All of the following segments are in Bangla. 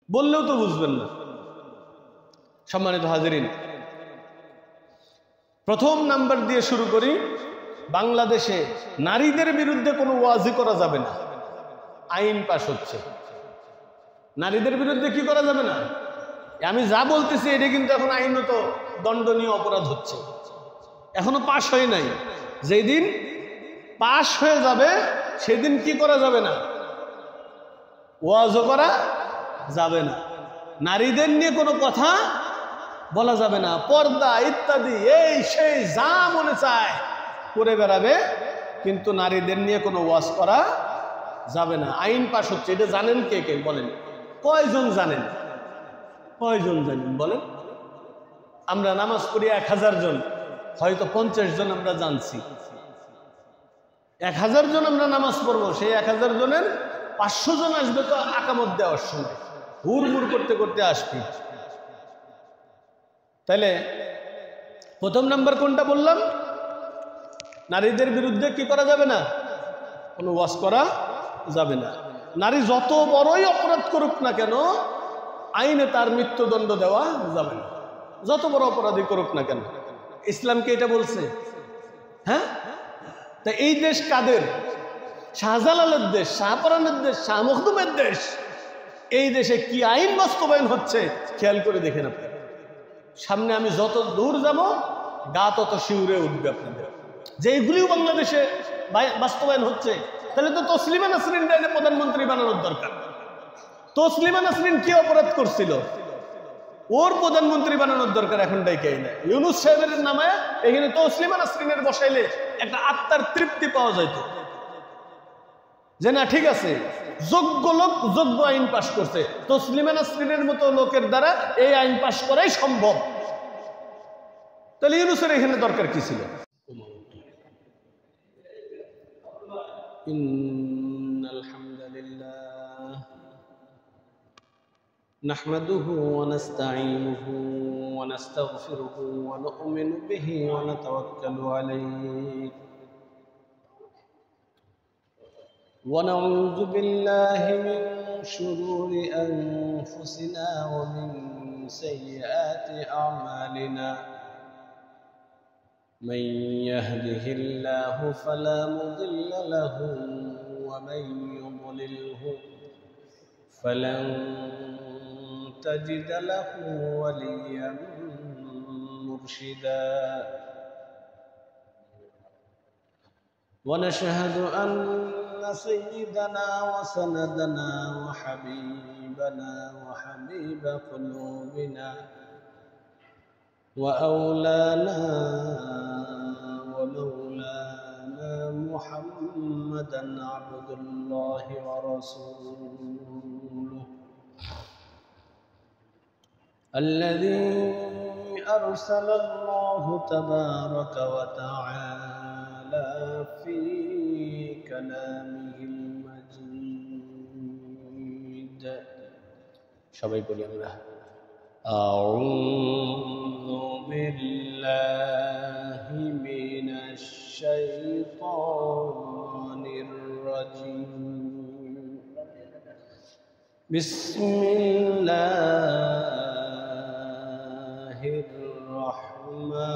বললেও তো বুঝবেন না। সম্মানিত হাজিরিন, প্রথম নাম্বার দিয়ে শুরু করি। বাংলাদেশে নারীদের বিরুদ্ধে কোনো ওয়াজি করা যাবে না। আইন পাশ হচ্ছে, নারীদের বিরুদ্ধে কি করা যাবে না। আমি যা বলতেছি এটা কিন্তু এখন আইনত দণ্ডনীয় অপরাধ হচ্ছে, এখনো পাশ হয় নাই। যেদিন পাশ হয়ে যাবে সেদিন কি করা যাবে না, ওয়াজও করা যাবে না। নারীদের নিয়ে কোনো কথা বলা যাবে না, পর্দা ইত্যাদি এই সেই যা মনে চায় করে বেড়াবে, কিন্তু নারীদের নিয়ে কোনো ওয়াজ করা যাবে না। আইন পাশ হচ্ছে, এটা জানেন কে কে বলেন? কয়জন জানেন? কয়জন জানেন বলেন? আমরা নামাজ পড়ি 1000 জন, হয়তো 50 জন আমরা জানছি। 1000 জন আমরা নামাজ পড়বো, সেই 1000 জনের 500 জন আসবে তো আকামত দেওয়ার সময়, হুড়মুড় করতে করতে আসবি। তাইলে প্রথম নাম্বার কোনটা বললাম? নারীদের বিরুদ্ধে কি করা যাবে না, কোনো ওয়াজ করা যাবে না। নারী যত বড়ই অপরাধ করুক না কেন আইনে তার মৃত্যুদণ্ড দেওয়া যাবে না, যত বড় অপরাধী করুক না কেন। ইসলামকে এটা বলছে। হ্যাঁ, তা এই দেশ কাদের? শাহজালালের দেশ, শাহপরানের দেশ, শাহ মখদুমের দেশ। এই দেশে কি আইন বাস্তবায়ন হচ্ছে খেয়াল করে দেখেন আপনি। সামনে আমি যত দূর যাব গা তত শিউরে উঠবে আপনাদের, যে এইগুলিও বাংলাদেশে বাস্তবায়ন হচ্ছে। তাহলে তো তসলিমা নাসরিন প্রধানমন্ত্রী বানানোর দরকার। তসলিমা নাসরিন কি অপরাধ করছিল, ওর প্রধানমন্ত্রী বানানোর দরকার এখন ডাইকাই না। ইউনূস সাহেবের নামে এখানে তসলিমা নাসরিনের বসাইলে একটা আত্মার তৃপ্তি পাওয়া যেত, যে না ঠিক আছে যোগ্য লোক যোগ্য আইন পাশ করছে, তসলিমা নাসরিনের মতো লোকের দ্বারা এই আইন পাশ করাই সম্ভব। তাহলে ইউনূসের এখানে দরকার কি ছিল? ইন্নাল হামদুলিল্লাহ নাহমাদুহু ওয়া নাস্তাঈনুহু ওয়া নাস্তাগফিরুহু ওয়া নু'মিনু বিহি ওয়া নাতাওয়াক্কালু আলাইহি ওয়া নাউযু বিল্লাহি মিন শুরুরি আনফুসিনা ওয়া মিন সাইয়্যাতি আ'মালিনা। من يهده الله فلا مضل له ومن يضلله فلن تجد له وليا مرشدا. ونشهد أن سيدنا وسندنا وحبيبنا وحبيب قلوبنا وأولانا ومولانا محمدا عبد الله ورسوله الذي أرسل الله تبارك وتعالى في كلامه المجيد. সবাই বলি আমরা أعوذ بالله من الشيطان الرجيم. بسم الله الرحمن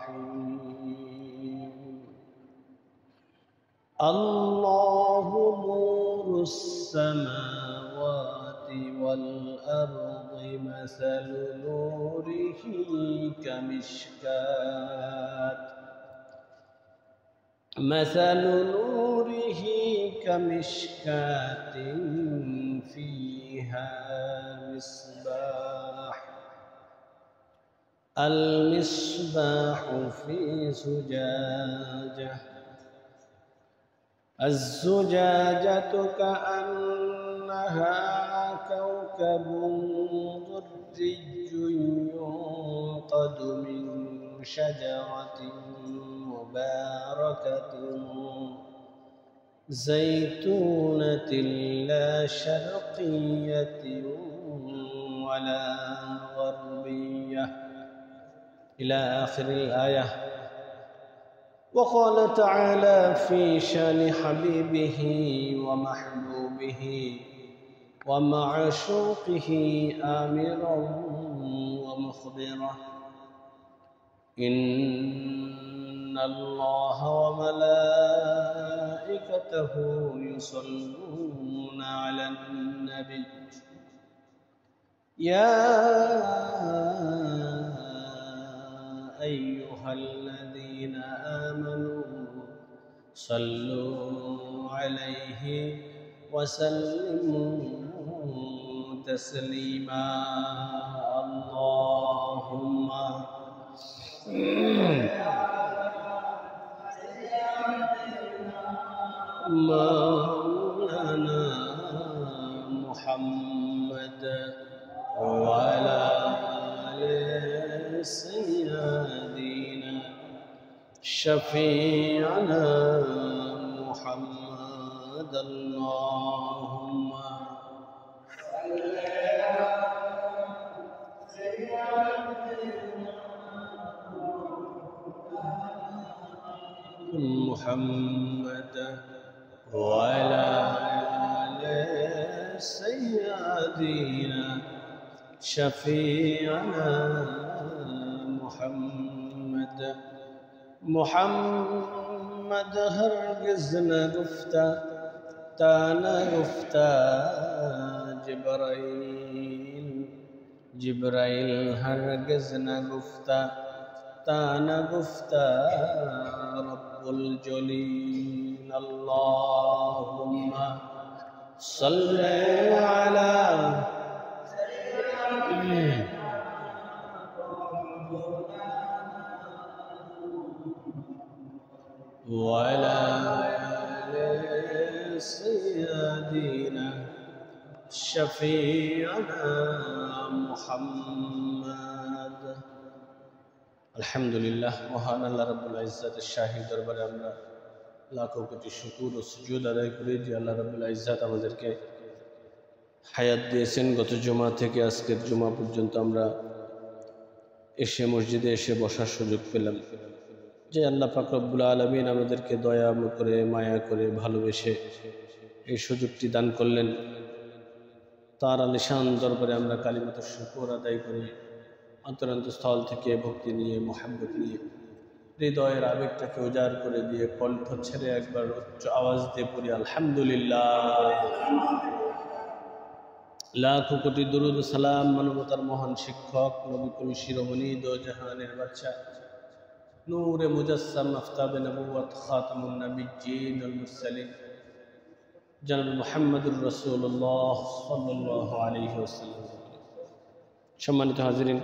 الرحيم. الله نور السماوات والأرض مثل نوره كمشكاة فيها مصباح. المصباح في زجاجة، الزجاجة كأنها كوكب دري يوقد من شجرة مباركة زيتونة لا شرقية ولا غربية إلى آخر الآية. وقال تعالى في شان حبيبه ومحبوبه ومعشوقه آمرا ومخبرا إن الله وملائكته يصلون على النبي يا أيها الذين آمنوا صلوا عليه وسلموا تسليما اللهم مولانا محمد وعلى آل سيدنا شفيعنا محمد اللهم محمد وعلى آل سيدنا شفيعنا محمد هرگز نگفتا گفتا جبرائیل هرگز نگفتا گفتا رب الجلیل اللهم صل على وعلى آل سيدنا شفيعنا محمد আলহামদুলিল্লাহ মহান আল্লাহ রাব্বুল ইজ্জাতের শাহী দরবারে আমরা লাখো কোটি শুকর ও সুজুদ আদায় করি যে আল্লাহ রাব্বুল ইজ্জাত আমাদেরকে হায়াত দিয়েছেন। গত জুমা থেকে আজকের জুমা পর্যন্ত আমরা এসে মসজিদে এসে বসার সুযোগ পেলাম। যে আল্লাহ পাক রব্বুল আলামিন আমাদেরকে দয়া করে মায়া করে ভালোবেসে এই সুযোগটি দান করলেন, তার আলিশান দরবারে আমরা কালিমাতুশ শুকর আদায় করি, অন্তরস্থল থেকে ভক্তি নিয়ে মোহাব্বত নিয়ে হৃদয়ের আবেগটাকে উজাড় করে দিয়ে কণ্ঠ ছেড়ে একবার উচ্চ আওয়াজ দিয়ে পড়ি আলহামদুলিল্লাহ। লাখো কোটি দুরুদ সালাম মানবতার মহান শিক্ষক নবী কুল শিরোমণি দো জাহানের বাদশা নূরে মুজাসসাম আফতাবে নবুয়ত খাতামুন নবিয়্যিন ওয়াল মুরসালিন জনাব মুহাম্মদুর রাসূলুল্লাহ সাল্লাল্লাহু আলাইহি ওয়াসাল্লাম। সম্মানিত হাজিরিন,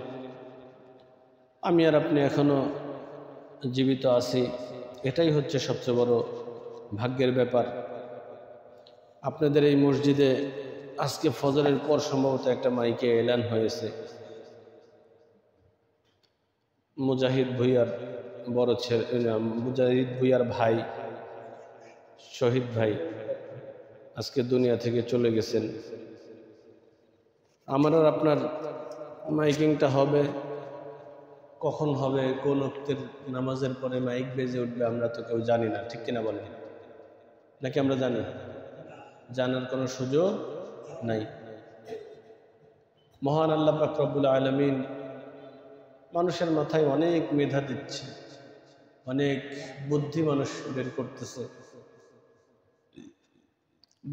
আমি আর আপনি এখনো জীবিত আছি, এটাই হচ্ছে সবচেয়ে বড় ভাগ্যের ব্যাপার। আপনাদের এই মসজিদে আজকে ফজরের পর সম্ভবত একটা মাইকে এলান হয়েছে, মুজাহিদ ভুইয়ার বড় ছেলে, মুজাহিদ ভুইয়ার ভাই শহীদ ভাই আজকে দুনিয়া থেকে চলে গেছেন। আমার আর আপনার মাইকিংটা হবে কখন হবে, কোন ওয়াক্তের নামাজের পরে মাইক বেজে উঠবে, আমরা তো কেউ জানি না, ঠিক কিনা বলেন? নাকি আমরা জানি? জানার কোনো সুযোগ নাই। মহান আল্লাহ পাক রব্বুল আলামিন মানুষের মাথায় অনেক মেধা দিচ্ছে, অনেক বুদ্ধি মানুষ বের করতেছে।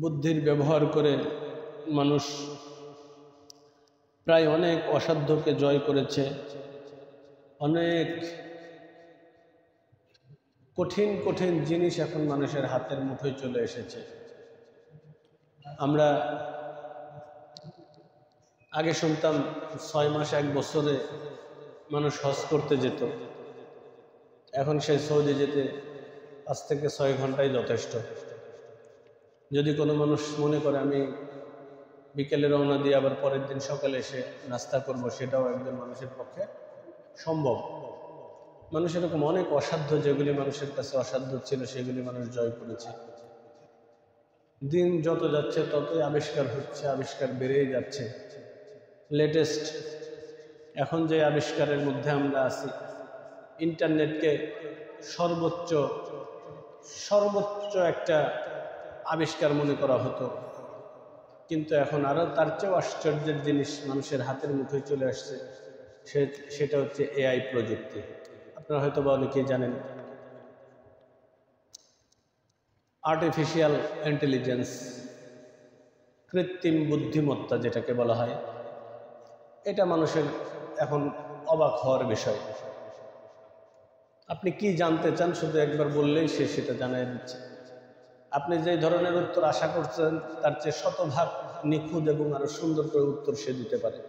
বুদ্ধির ব্যবহার করে মানুষ প্রায় অনেক অসাধ্যকে জয় করেছে, অনেক কঠিন কঠিন জিনিস এখন মানুষের হাতের মুঠোয় চলে এসেছে। আমরা আগে শুনতাম 6 মাস 1 বছরে মানুষ হজ করতে যেত, এখন সেই সৌদি যেতে 5 থেকে 6 ঘন্টাই যথেষ্ট। যদি কোনো মানুষ মনে করে আমি বিকেলে রওনা দিয়ে আবার পরের দিন সকালে এসে নাস্তা করব, সেটাও একজন মানুষের পক্ষে সম্ভব। মানুষ এরকম অনেক অসাধ্য, যেগুলি মানুষের কাছে অসাধ্য ছিল সেগুলি মানুষ জয় করেছে। দিন যত যাচ্ছে ততই আবিষ্কার হচ্ছে, আবিষ্কার বেড়েই যাচ্ছে। লেটেস্ট এখন যে আবিষ্কারের মধ্যে আমরা আছি, ইন্টারনেটকে সর্বোচ্চ সর্বোচ্চ একটা আবিষ্কার মনে করা হতো, কিন্তু এখন আরও তার চেয়েও আশ্চর্যের জিনিস মানুষের হাতের মুঠোয় চলে আসছে, সেটা হচ্ছে এআই প্রযুক্তি। আপনারা হয়তো বা অনেকেই জানেন, আর্টিফিশিয়াল ইন্টেলিজেন্স, কৃত্রিম বুদ্ধিমত্তা যেটাকে বলা হয়, এটা মানুষের এখন অবাক হওয়ার বিষয়। আপনি কি জানতে চান শুধু একবার বললেই সে সেটা জানিয়ে দিচ্ছে। আপনি যে ধরনের উত্তর আশা করছেন তার চেয়ে শতভাগ নিখুঁত এবং আরো সুন্দর করে উত্তর সে দিতে পারে।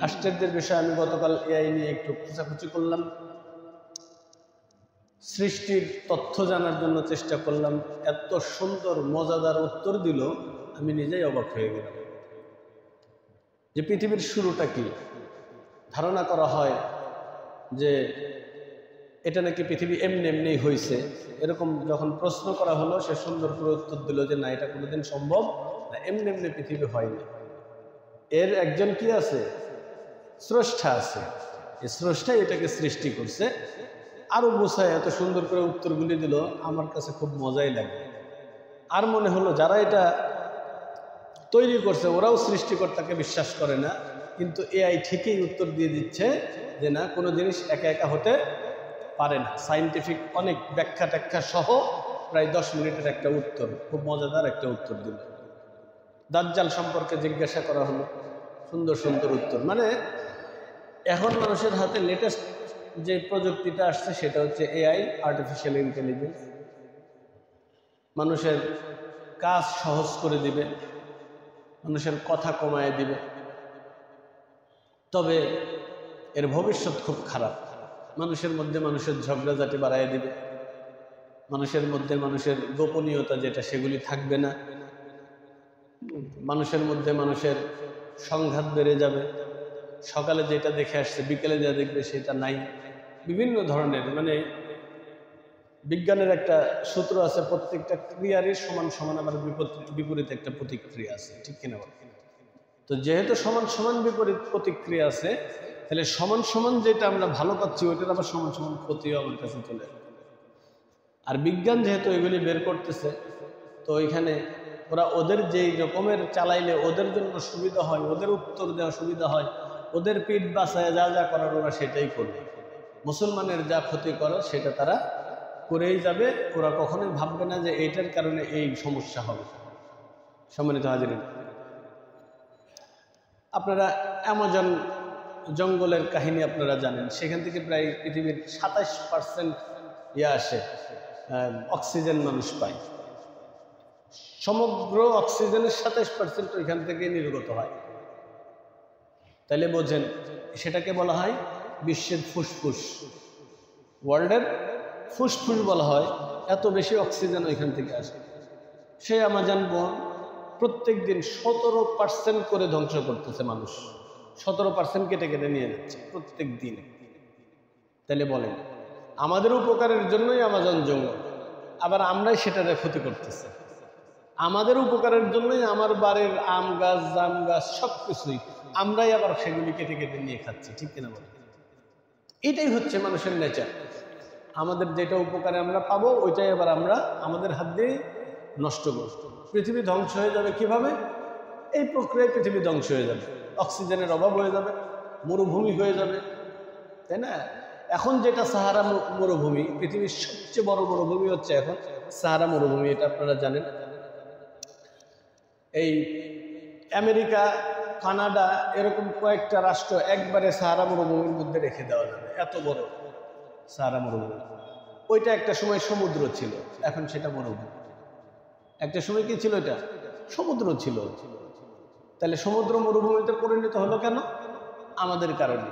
আশ্চর্যের বিষয়, আমি গতকাল এআই নিয়ে একটু খোঁজাখুঁজি করলাম, সৃষ্টির তথ্য জানার জন্য চেষ্টা করলাম, এত সুন্দর মজাদার উত্তর দিল, আমি নিজেই অবাক হয়ে গেলাম। যে পৃথিবীর শুরুটা কি, ধারণা করা হয় যে এটা নাকি পৃথিবী এমনি এমনি হয়েছে, এরকম যখন প্রশ্ন করা হলো সে সুন্দর করে উত্তর দিল যে না, এটা কোনোদিন সম্ভব না, এমনি এমনি পৃথিবী হয়নি। এর একজন কি আছে? স্রষ্টা আছে। এই স্রষ্টাই এটাকে সৃষ্টি করছে। আরো বোঝায় এত সুন্দর করে উত্তরগুলি দিল, আমার কাছে খুব মজাই লাগে। আর মনে হলো যারা এটা তৈরি করছে ওরাও সৃষ্টিকর্তাকে বিশ্বাস করে না, কিন্তু এআই ঠিকই উত্তর দিয়ে দিচ্ছে যে না, কোনো জিনিস একা একা হতে পারে না। সায়েন্টিফিক অনেক ব্যাখ্যা ট্যাখ্যা সহ প্রায় 10 মিনিটের একটা উত্তর, খুব মজাদার একটা উত্তর দিল। দাজ্জাল সম্পর্কে জিজ্ঞাসা করা হলো, সুন্দর সুন্দর উত্তর। মানে এখন মানুষের হাতে লেটেস্ট যে প্রযুক্তিটা আসছে সেটা হচ্ছে এআই, আর্টিফিশিয়াল ইন্টেলিজেন্স। মানুষের কাজ সহজ করে দিবে, মানুষের কথা কমায় দিবে, তবে এর ভবিষ্যৎ খুব খারাপ। মানুষের মধ্যে মানুষের ঝগড়াঝাটি বাড়ায় দিবে, মানুষের মধ্যে মানুষের গোপনীয়তা যেটা সেগুলি থাকবে না, মানুষের মধ্যে মানুষের সংঘাত বেড়ে যাবে। সকালে যেটা দেখে আসছে বিকেলে যা দেখবে সেটা নাই। বিভিন্ন ধরনের, মানে বিজ্ঞানের একটা সূত্র আছে, প্রত্যেকটা ক্রিয়ারই সমান সমান আবার বিপরীত একটা প্রতিক্রিয়া আছে, ঠিক কিনা? তো যেহেতু সমান সমান বিপরীত প্রতিক্রিয়া আছে, তাহলে সমান সমান যেটা আমরা ভালো পাচ্ছি ওইটার আবার সমান সমান ক্ষতিও আমার কাছে চলে আসে। আর বিজ্ঞান যেহেতু এগুলি বের করতেছে, তো ওইখানে ওরা ওদের যেই রকমের চালাইলে ওদের জন্য সুবিধা হয়, ওদের উত্তর দেওয়া সুবিধা হয়, ওদের পিঠ বাঁচায় যা যা করার ওরা সেটাই করবে। মুসলমানের যা ক্ষতি করে সেটা তারা করেই যাবে। ওরা কখনোই ভাববে না যে এইটার কারণে এই সমস্যা হবে। সম্মানিত হাজিরিন, আপনারা অ্যামাজন জঙ্গলের কাহিনী আপনারা জানেন, সেখান থেকে প্রায় পৃথিবীর 27% আসে অক্সিজেন মানুষ পায়। সমগ্র অক্সিজেনের 27% ওইখান থেকে নির্গত হয়। তাহলে বোঝেন, সেটাকে বলা হয় বিশ্বের ফুসফুস, ওয়ার্ল্ডের ফুসফুস বলা হয়। এত বেশি অক্সিজেন ওইখান থেকে আসে। সে আমাজন বন প্রত্যেক দিন 17% করে ধ্বংস করতেছে মানুষ, 17% কেটে কেটে নিয়ে যাচ্ছে প্রত্যেক দিন। তাহলে বলেন, আমাদের উপকারের জন্যই আমাজন জঙ্গল, আবার আমরাই সেটারে ক্ষতি করতেছি। আমাদের উপকারের জন্যই আমার বাড়ির আম গাছ, জাম গাছ সব কিছুই আমরাই আবার সেগুলি কেটে কেটে নিয়ে খাচ্ছি, ঠিক কিনা বলেন? এটাই হচ্ছে মানুষের নেচার। আমাদের যেটা উপকারে আমরা পাবো ওইটাই আবার আমরা আমাদের হাত দিয়ে নষ্ট করব। পৃথিবী ধ্বংস হয়ে যাবে কিভাবে? এই প্রক্রিয়ায় পৃথিবী ধ্বংস হয়ে যাবে, অক্সিজেনের অভাব হয়ে যাবে, মরুভূমি হয়ে যাবে, তাই না? এখন যেটা সাহারা মরুভূমি, পৃথিবীর সবচেয়ে বড় মরুভূমি হচ্ছে এখন সাহারা মরুভূমি, এটা আপনারা জানেন। এই আমেরিকা, কানাডা এরকম কয়েকটা রাষ্ট্র একবারে সাহারা মরুভূমির মধ্যে রেখে দেওয়া যাবে, এত বড় সাহারা মরুভূমি। ওইটা একটা সময় সমুদ্র ছিল, এখন সেটা মরুভূমি। একটা সময় কি ছিল? এটা সমুদ্র ছিল। তাহলে সমুদ্র মরুভূমিতে পরিণত হলো কেন? আমাদের কারণে।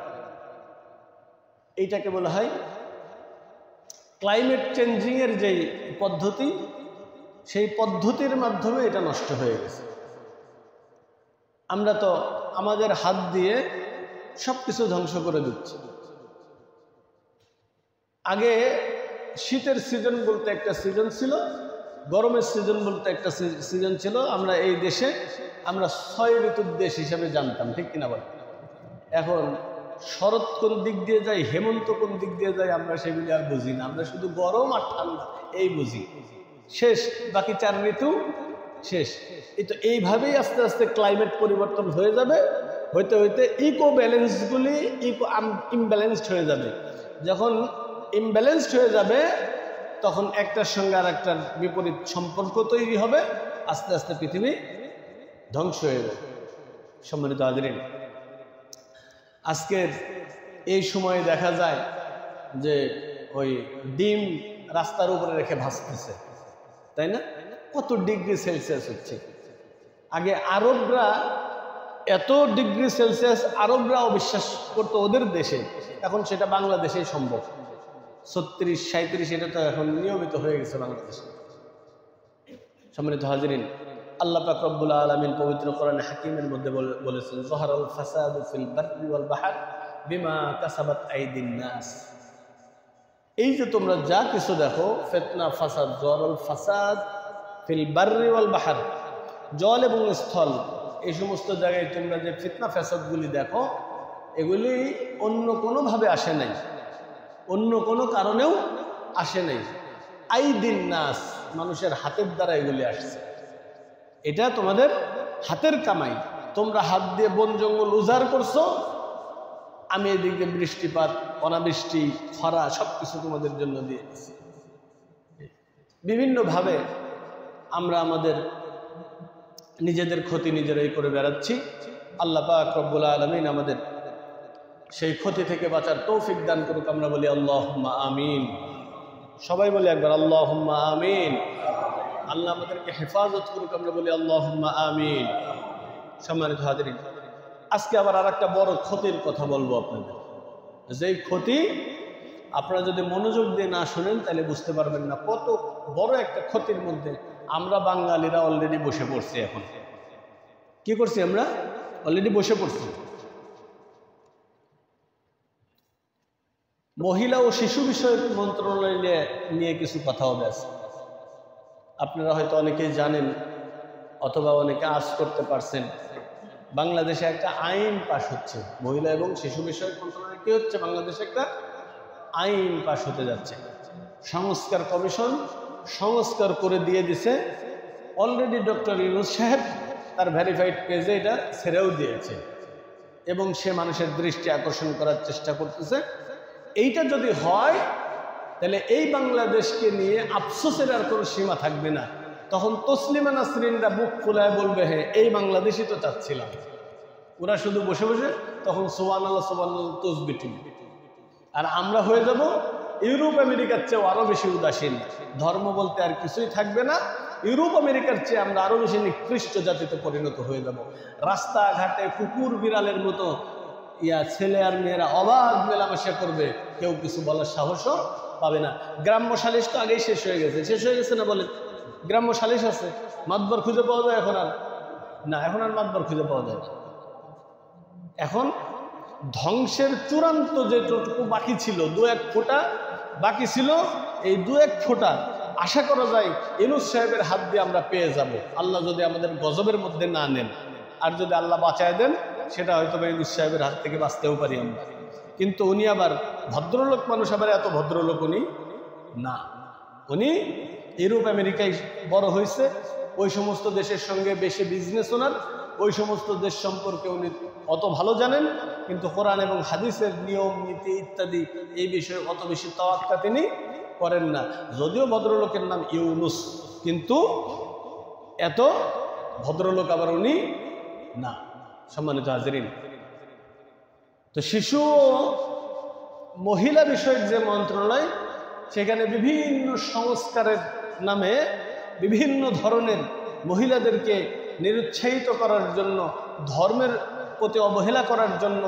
এইটাকে বলা হয় ক্লাইমেট চেঞ্জিং এর যে পদ্ধতি, সেই পদ্ধতির মাধ্যমে এটা নষ্ট হয়ে গেছে। আমরা তো আমাদের হাত দিয়ে সবকিছু ধ্বংস করে দিচ্ছি। আগে শীতের সিজন বলতে একটা সিজন ছিল, গরমের সিজন বলতে একটা সিজন ছিল। আমরা এই দেশে আমরা 6 ঋতুর দেশ হিসাবে জানতাম, ঠিক কিনা বল? এখন শরৎ কোন দিক দিয়ে যায়, হেমন্ত কোন দিক দিয়ে যায়, আমরা সেগুলি আর বুঝি না। আমরা শুধু গরম আর ঠান্ডা এই বুঝি। শেষ, বাকি 4 ঋতু শেষ। তো এইভাবেই আস্তে আস্তে ক্লাইমেট পরিবর্তন হয়ে যাবে। হইতে হইতে ইকো ব্যালেন্সগুলি ইমব্যালেন্সড হয়ে যাবে। যখন ইমব্যালেন্সড হয়ে যাবে তখন একটার সঙ্গে আর একটার বিপরীত সম্পর্ক তৈরি হবে, আস্তে আস্তে পৃথিবী ধ্বংস হয়ে যাবে। সম্মানিত হাজরিন, আজকের এই সময়ে দেখা যায় যে ওই ডিম রাস্তার উপরে রেখে ভাসতেছে, তাই না? কত ডিগ্রি সেলসিয়াস হচ্ছে। আগে আরবরা এত ডিগ্রি সেলসিয়াস আরবরা অবিশ্বাস করতো ওদের দেশে, এখন সেটা বাংলাদেশেই সম্ভব। 36-37 এটা তো এখন নিয়মিত হয়ে গেছে বাংলাদেশে। সম্মানিত হাজিরিন, আল্লাহ পাক রব্বুল আলামিন পবিত্র কোরআনে হাকিমের মধ্যে বলেছেন, যহারাল ফাসাদু ফিল বাররি ওয়াল বাহর বিমা কাসাবাত আইদিন নাস। এই যে তোমরা যা কিছু দেখো, ফিতনা ফাসাদ, যহারাল ফাসাদ ফিল বাররি ওয়াল বাহর, জল এবং স্থল, এই সমস্ত জায়গায় তোমরা যে ফিতনা ফাসাদগুলি দেখো, এগুলি অন্য কোনোভাবে আসে নাই, অন্য কোনো কারণেও আসে নাই। আইদিন নাস, মানুষের হাতের দ্বারা এগুলি আসছে। এটা তোমাদের হাতের কামাই। তোমরা হাত দিয়ে বন জঙ্গল উজাড় করছো, আমি এদিকে বৃষ্টিপাত, অনাবৃষ্টি, খরা সবকিছু তোমাদের জন্য দিয়ে দিচ্ছি। বিভিন্নভাবে আমরা আমাদের নিজেদের ক্ষতি নিজেরাই করে বেড়াচ্ছি। আল্লাহ পাক রব্বুল আলামিন আমাদের সেই ক্ষতি থেকে বাঁচার তৌফিক দান করুক। আমরা বলি আল্লাহুম্মা আমিন। সবাই বলি একবার আল্লাহুম্মা আমিন। আল্লাহ আমাদেরকে হেফাজত করুক। আমরা বলি আল্লাহুম্মা আমিন। সম্মানিত হাজিরিন, আজকে আবার আরেকটা বড় ক্ষতির কথা বলবো আপনাদের। যেই ক্ষতি আপনারা যদি মনোযোগ দিয়ে না শুনেন তাহলে বুঝতে পারবেন না কত বড় একটা ক্ষতির মধ্যে আমরা বাঙালিরা অলরেডি বসে পড়ছি। এখন কি করছি? আমরা অলরেডি বসে পড়ছি। মহিলা ও শিশু বিষয়ক মন্ত্রণালয় নিয়ে কিছু কথা হবে আছে। আপনারা হয়তো অনেকেই জানেন অথবা অনেকে আজ করতে পারছেন, বাংলাদেশে একটা আইন পাশ হচ্ছে। মহিলা এবং শিশু বিষয়ক মন্ত্রণালয় কি হচ্ছে? বাংলাদেশে একটা আইন পাশ হতে যাচ্ছে। সংস্কার কমিশন সংস্কার করে দিয়ে দিছে। অলরেডি ডক্টর ইউনূস সাহেব তার ভেরিফাইড পেজে এটা ছেড়েও দিয়েছে এবং সে মানুষের দৃষ্টি আকর্ষণ করার চেষ্টা করতেছে। এইটা যদি হয় তাহলে এই বাংলাদেশকে নিয়ে আফসোসের আর কোনো সীমা থাকবে না। তখন তসলিমা নাসরিনরা বুক ফুলায় বলবে, হ্যাঁ এই বাংলাদেশই তো চাচ্ছিলাম। ওরা শুধু বসে বসে তখন সুবহানাল্লাহ সুবহানাল্লাহ তসবিহ টিপবে। আর আমরা হয়ে যাব ইউরোপ আমেরিকার চেয়েও আরো বেশি উদাসীন। ধর্ম বলতে আর কিছুই থাকবে না। ইউরোপ আমেরিকার চেয়ে আমরা আরো বেশি নিকৃষ্ট জাতিতে পরিণত হয়ে যাব। রাস্তাঘাটে কুকুর বিড়ালের মতো ছেলে আর মেয়েরা অবাধ মেলামেশা করবে, কেউ কিছু বলার সাহসও পাবে না। গ্রাম্য সালিশ তো আগেই শেষ হয়ে গেছে না? বলে গ্রাম্য সালিশ আছে, মাতবর খুঁজে পাওয়া যায় এখন আর না? এখন আর মাতবর খুঁজে পাওয়া যায় না। এখন ধ্বংসের চূড়ান্ত যেটুকু বাকি ছিল, 2-1 ফোঁটা বাকি ছিল, এই 2-1 ফোঁটা আশা করা যায় ইউনূস সাহেবের হাত দিয়ে আমরা পেয়ে যাব, আল্লাহ যদি আমাদের গজবের মধ্যে না নেন। আর যদি আল্লাহ বাঁচায় দেন সেটা হয়তো ইউনূস সাহেবের হাত থেকে বাঁচতেও পারি আমরা। কিন্তু উনি আবার ভদ্রলোক মানুষ, আবার এত ভদ্রলোক উনি না। উনি ইউরোপ আমেরিকায় বড় হয়েছে, ওই সমস্ত দেশের সঙ্গে বেশি বিজনেস ওনার, ওই সমস্ত দেশ সম্পর্কে উনি অত ভালো জানেন, কিন্তু কোরআন এবং হাদিসের নিয়ম নীতি ইত্যাদি এই বিষয়ে অত বেশি তাওয়াক্কা তিনি করেন না। যদিও ভদ্রলোকের নাম ইউনূস, কিন্তু এত ভদ্রলোক আবার উনি না। সম্মানিত হাজিরিন, তো শিশু ও মহিলা বিষয়ক যে মন্ত্রণালয়, সেখানে বিভিন্ন সংস্কারের নামে বিভিন্ন ধরনের মহিলাদেরকে নিরুৎসাহিত করার জন্য, ধর্মের প্রতি অবহেলা করার জন্য,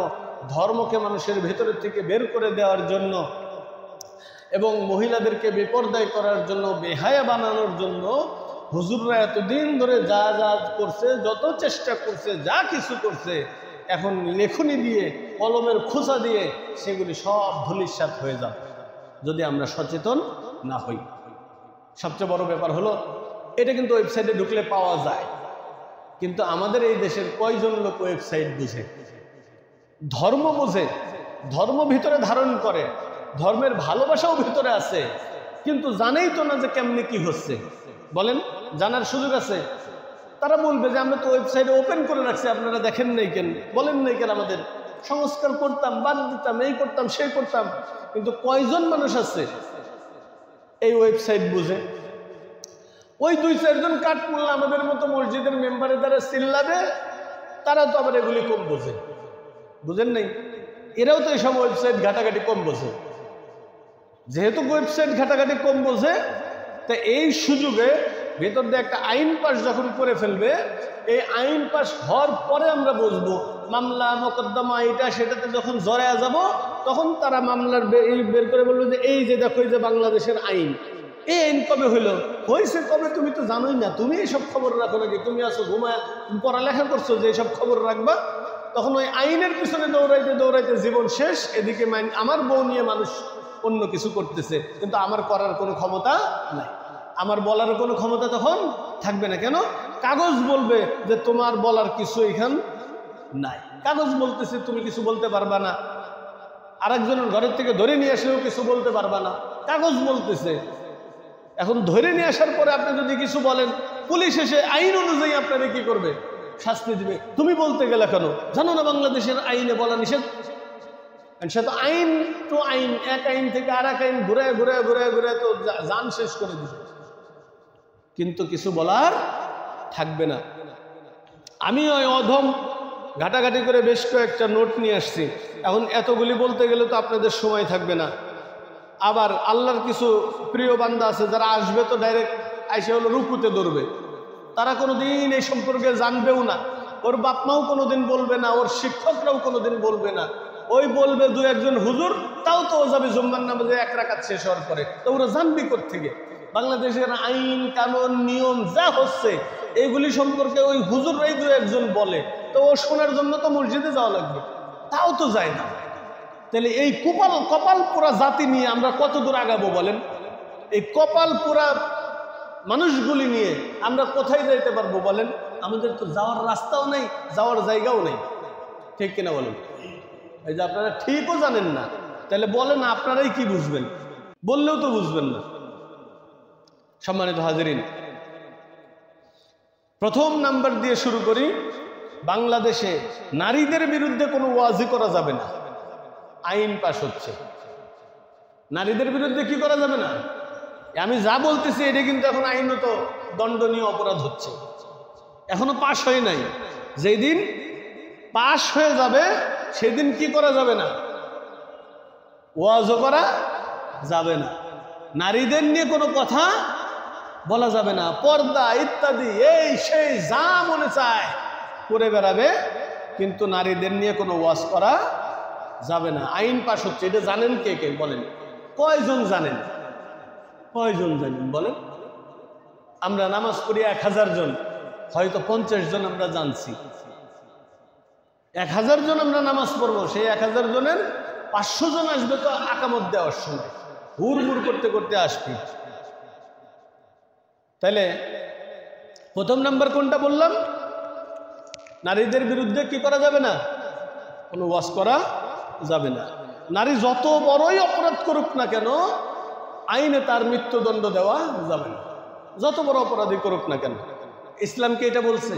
ধর্মকে মানুষের ভেতরের থেকে বের করে দেওয়ার জন্য এবং মহিলাদেরকে বেপরদায় করার জন্য, বেহায়া বানানোর জন্য হুজুররা এতদিন ধরে যা যা করছে, যত চেষ্টা করছে, যা কিছু করছে, এখন লেখনি দিয়ে, কলমের খোঁচা দিয়ে সেগুলি সব ধূলিসাৎ হয়ে যাবে যদি আমরা সচেতন না হই। সবচেয়ে বড় ব্যাপার হলো, এটা কিন্তু ওয়েবসাইটে ঢুকলে পাওয়া যায়, কিন্তু আমাদের এই দেশের কয়জন লোক ওয়েবসাইট বুঝে, ধর্ম বোঝে, ধর্ম ভিতরে ধারণ করে, ধর্মের ভালোবাসাও ভিতরে আছে, কিন্তু জানেই তো না যে কেমনে কি হচ্ছে। বলেন, জানার সুযোগ আছে? তারা বলবে যে আমরা তো ওয়েবসাইটে ওপেন করে রাখছি, আপনারা দেখেন নাই কেন, বলেন নাই কেন, আমাদের সংস্কার করতাম, বাদ দিতাম, এই করতাম সেই করতাম। কিন্তু কয়জন মানুষ আছে এই ওয়েবসাইট বুঝে? ওই 2-4 জন কাঠমোল্লা আমাদের মতো মসজিদের মেম্বারের দ্বারা চিল্লাবে, তারা তো আবার এগুলি কম বোঝে। বুঝেন নাই? এরাও তো এইসব ওয়েবসাইট ঘাটাঘাটি কম বোঝে। যেহেতু ওয়েবসাইট ঘাটাঘাটি কম বোঝে, তা এই সুযোগে ভেতর দিয়ে একটা আইন পাস যখন করে ফেলবে, এই আইন পাস হওয়ার পরে আমরা বুঝবো মামলা মোকদ্দমা এটা সেটাতে যখন জড়ায়া যাব, তখন তারা মামলার বের করে বলবে যে এই যে দেখো, এই যে বাংলাদেশের আইন, এই আইন কবে হইলো, হয়েছে কবে তুমি তো জানোই না, তুমি এইসব খবর রাখো নাকি? তুমি আসো ঘুমায় পড়ালেখা করছো যে এইসব খবর রাখবা? তখন ওই আইনের পিছনে দৌড়াইতে দৌড়াইতে জীবন শেষ। এদিকে আমার বউ নিয়ে মানুষ অন্য কিছু করতেছে, কিন্তু আমার করার কোনো ক্ষমতা নাই, আমার বলার কোনো ক্ষমতা তখন থাকবে না। কেন? কাগজ বলবে যে তোমার বলার কিছু এখান নাই। কাগজ বলতেছে তুমি কিছু বলতে পারবা না, আরেকজনের ঘরের থেকে ধরে নিয়ে আসলেও কিছু বলতে পারবা না, কাগজ বলতেছে। এখন ধরে নিয়ে আসার পরে আপনি যদি কিছু বলেন, পুলিশ এসে আইন অনুযায়ী আপনারে কি করবে? শাস্তি দিবে। তুমি বলতে গেলে কেন? জানো না বাংলাদেশের আইনে বলা নিষেধ? সে তো আইন তো আইন, এক আইন থেকে আর এক আইন ঘুরে ঘুরে ঘুরে ঘুরে তো জান শেষ করে দিবে, কিন্তু কিছু বলার থাকবে না। আমি ওই অধম ঘাটাঘাটি করে বেশ কয়েকটা নোট নিয়ে আসছি। এখন এতগুলি বলতে গেলে তো আপনাদের সময় থাকবে না। আবার আল্লাহর কিছু প্রিয় বান্দা আছে যারা আসবে তো ডাইরেক্ট আইসে হলো রুকুতে ধরবে, তারা কোনোদিন এই সম্পর্কে জানবেও না, ওর বাপমাও কোনোদিন বলবে না, ওর শিক্ষকরাও কোনোদিন বলবে না। ওই বলবে 2-1 হুজুর, তাও তো ও যাবে জুম্মার নামাজে 1 রাকাত শেষ হওয়ার পরে। তো ওরা জানবি কোত্থেকে? বাংলাদেশের আইন কানুন নিয়ম যা হচ্ছে এইগুলি সম্পর্কে ওই হুজুররাই 2-1 বলে, তো ও শোনার জন্য তো মসজিদে যাওয়া লাগবে, তাও তো যায় না। তাহলে এই কপাল পোড়া জাতি নিয়ে আমরা কত দূর আগাবো বলেন? এই কপাল পোড়া মানুষগুলি নিয়ে আমরা কোথায় যাইতে পারবো বলেন? আমাদের তো যাওয়ার রাস্তাও নেই, যাওয়ার জায়গাও নেই, ঠিক কিনা বলেন? এই যে আপনারা ঠিকও জানেন না, তাহলে বলেন আপনারাই কি বুঝবেন? বললেও তো বুঝবেন না। সম্মানিত হাজিরিন, প্রথম নাম্বার দিয়ে শুরু করি। বাংলাদেশে নারীদের বিরুদ্ধে কোনো ওয়াজি করা যাবে না। আইন পাশ হচ্ছে, নারীদের বিরুদ্ধে কি করা যাবে না। আমি যা বলতেছি এটা কিন্তু এখন আইনত দণ্ডনীয় অপরাধ হচ্ছে, এখনো পাশ হয় নাই। যেই দিন পাশ হয়ে যাবে সেদিন কি করা যাবে না? ওয়াজও করা যাবে না, নারীদের নিয়ে কোনো কথা বলা যাবে না, পর্দা ইত্যাদি এই সেই যা মনে চায় করে বেড়াবে, কিন্তু নারীদের নিয়ে কোনো ওয়াজ করা যাবে না। আইন পাশ হচ্ছে, এটা জানেন কে কে বলেন? কয়জন জানেন? কয়জন জানেন বলেন? আমরা নামাজ পড়ি 1000 জন, হয়তো 50 জন আমরা জানছি। 1000 জন আমরা নামাজ পড়বো, সেই 1000 জনের 500 জন আসবে তো আকামত দেওয়ার সময়, হুড়মুড় করতে করতে আসবে। তাহলে প্রথম নাম্বার কোনটা বললাম? নারীদের বিরুদ্ধে কি করা যাবে না? কোনো ওয়াজ করা যাবে না। নারী যত বড়ই অপরাধ করুক না কেন, আইনে তার মৃত্যুদণ্ড দেওয়া যাবে না, যত বড় অপরাধী করুক না কেন। ইসলামকে এটা বলছে।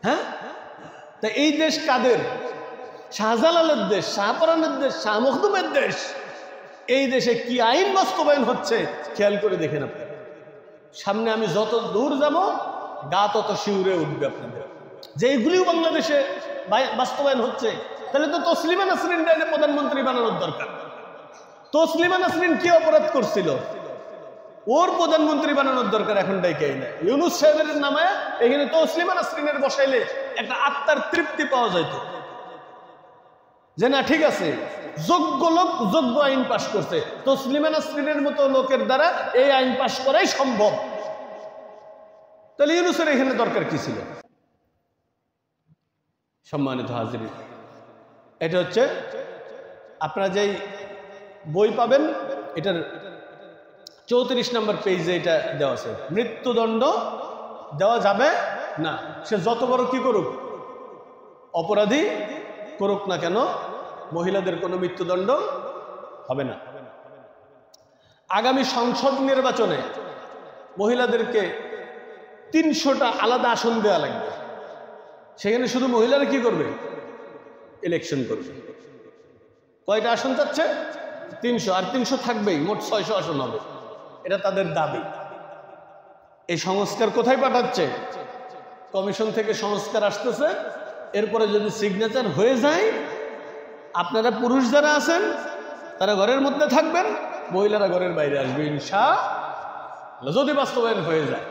হ্যাঁ, তা এই দেশ কাদের? শাহজালালের দেশ, শাহপরানের দেশ, শাহ মখদুমের দেশ। এই দেশে কি আইন বাস্তবায়ন হচ্ছে খেয়াল করে দেখেন আপনি। সামনে আমি যত দূর যাব গা তত শিউরে উঠবে আপনাদের, যে এইগুলিও বাংলাদেশে বাস্তবায়ন হচ্ছে। তাহলে তো তসলিমা নাসরিন প্রধানমন্ত্রী বানানোর দরকার। তসলিমা নাসরিন কি অপরাধ করছিল? ওর প্রধানমন্ত্রী বানানোর দরকার এখন ডাইকাই না। ইউনূস সাহেবের নামে এখানে তসলিমা নাসরিনের বসাইলে একটা আত্মার তৃপ্তি পাওয়া যেত, যে না ঠিক আছে, যোগ্য লোক যোগ্য আইন পাশ করছে, তসলিমা নাসরিনের মতো লোকের দ্বারা এই আইন পাশ করাই সম্ভব। তাহলে ইউনূসের এখানে দরকার কি ছিল? সম্মানিত হাজির, এটা হচ্ছে আপনারা যেই বই পাবেন, এটার 34 নম্বর পেজে এটা দেওয়া আছে। মৃত্যুদণ্ড দেওয়া যাবে না, সে যত বড় কি করুক, অপরাধী করুক না কেন, মহিলাদের কোনো মৃত্যুদণ্ড হবে না। আগামী সংসদ নির্বাচনে মহিলাদেরকে 300টা আলাদা আসন দেওয়া লাগবে। সেখানে শুধু মহিলারা কি করবে? ইলেকশন করবে। কয়টা আসন চাচ্ছে? 300। আর 300 থাকবেই, মোট 600 আসন হবে। এটা তাদের দাবি। এই সংস্কার কোথায় পাঠাচ্ছে? কমিশন থেকে সংস্কার আসতেছে। এরপরে যদি সিগনেচার হয়ে যায়, আপনারা পুরুষ যারা আছেন তারা ঘরের মধ্যে থাকবেন, মহিলারা ঘরের বাইরে আসবে ইনশাআল্লাহ। যদি বাস্তবায়ন হয়ে যায়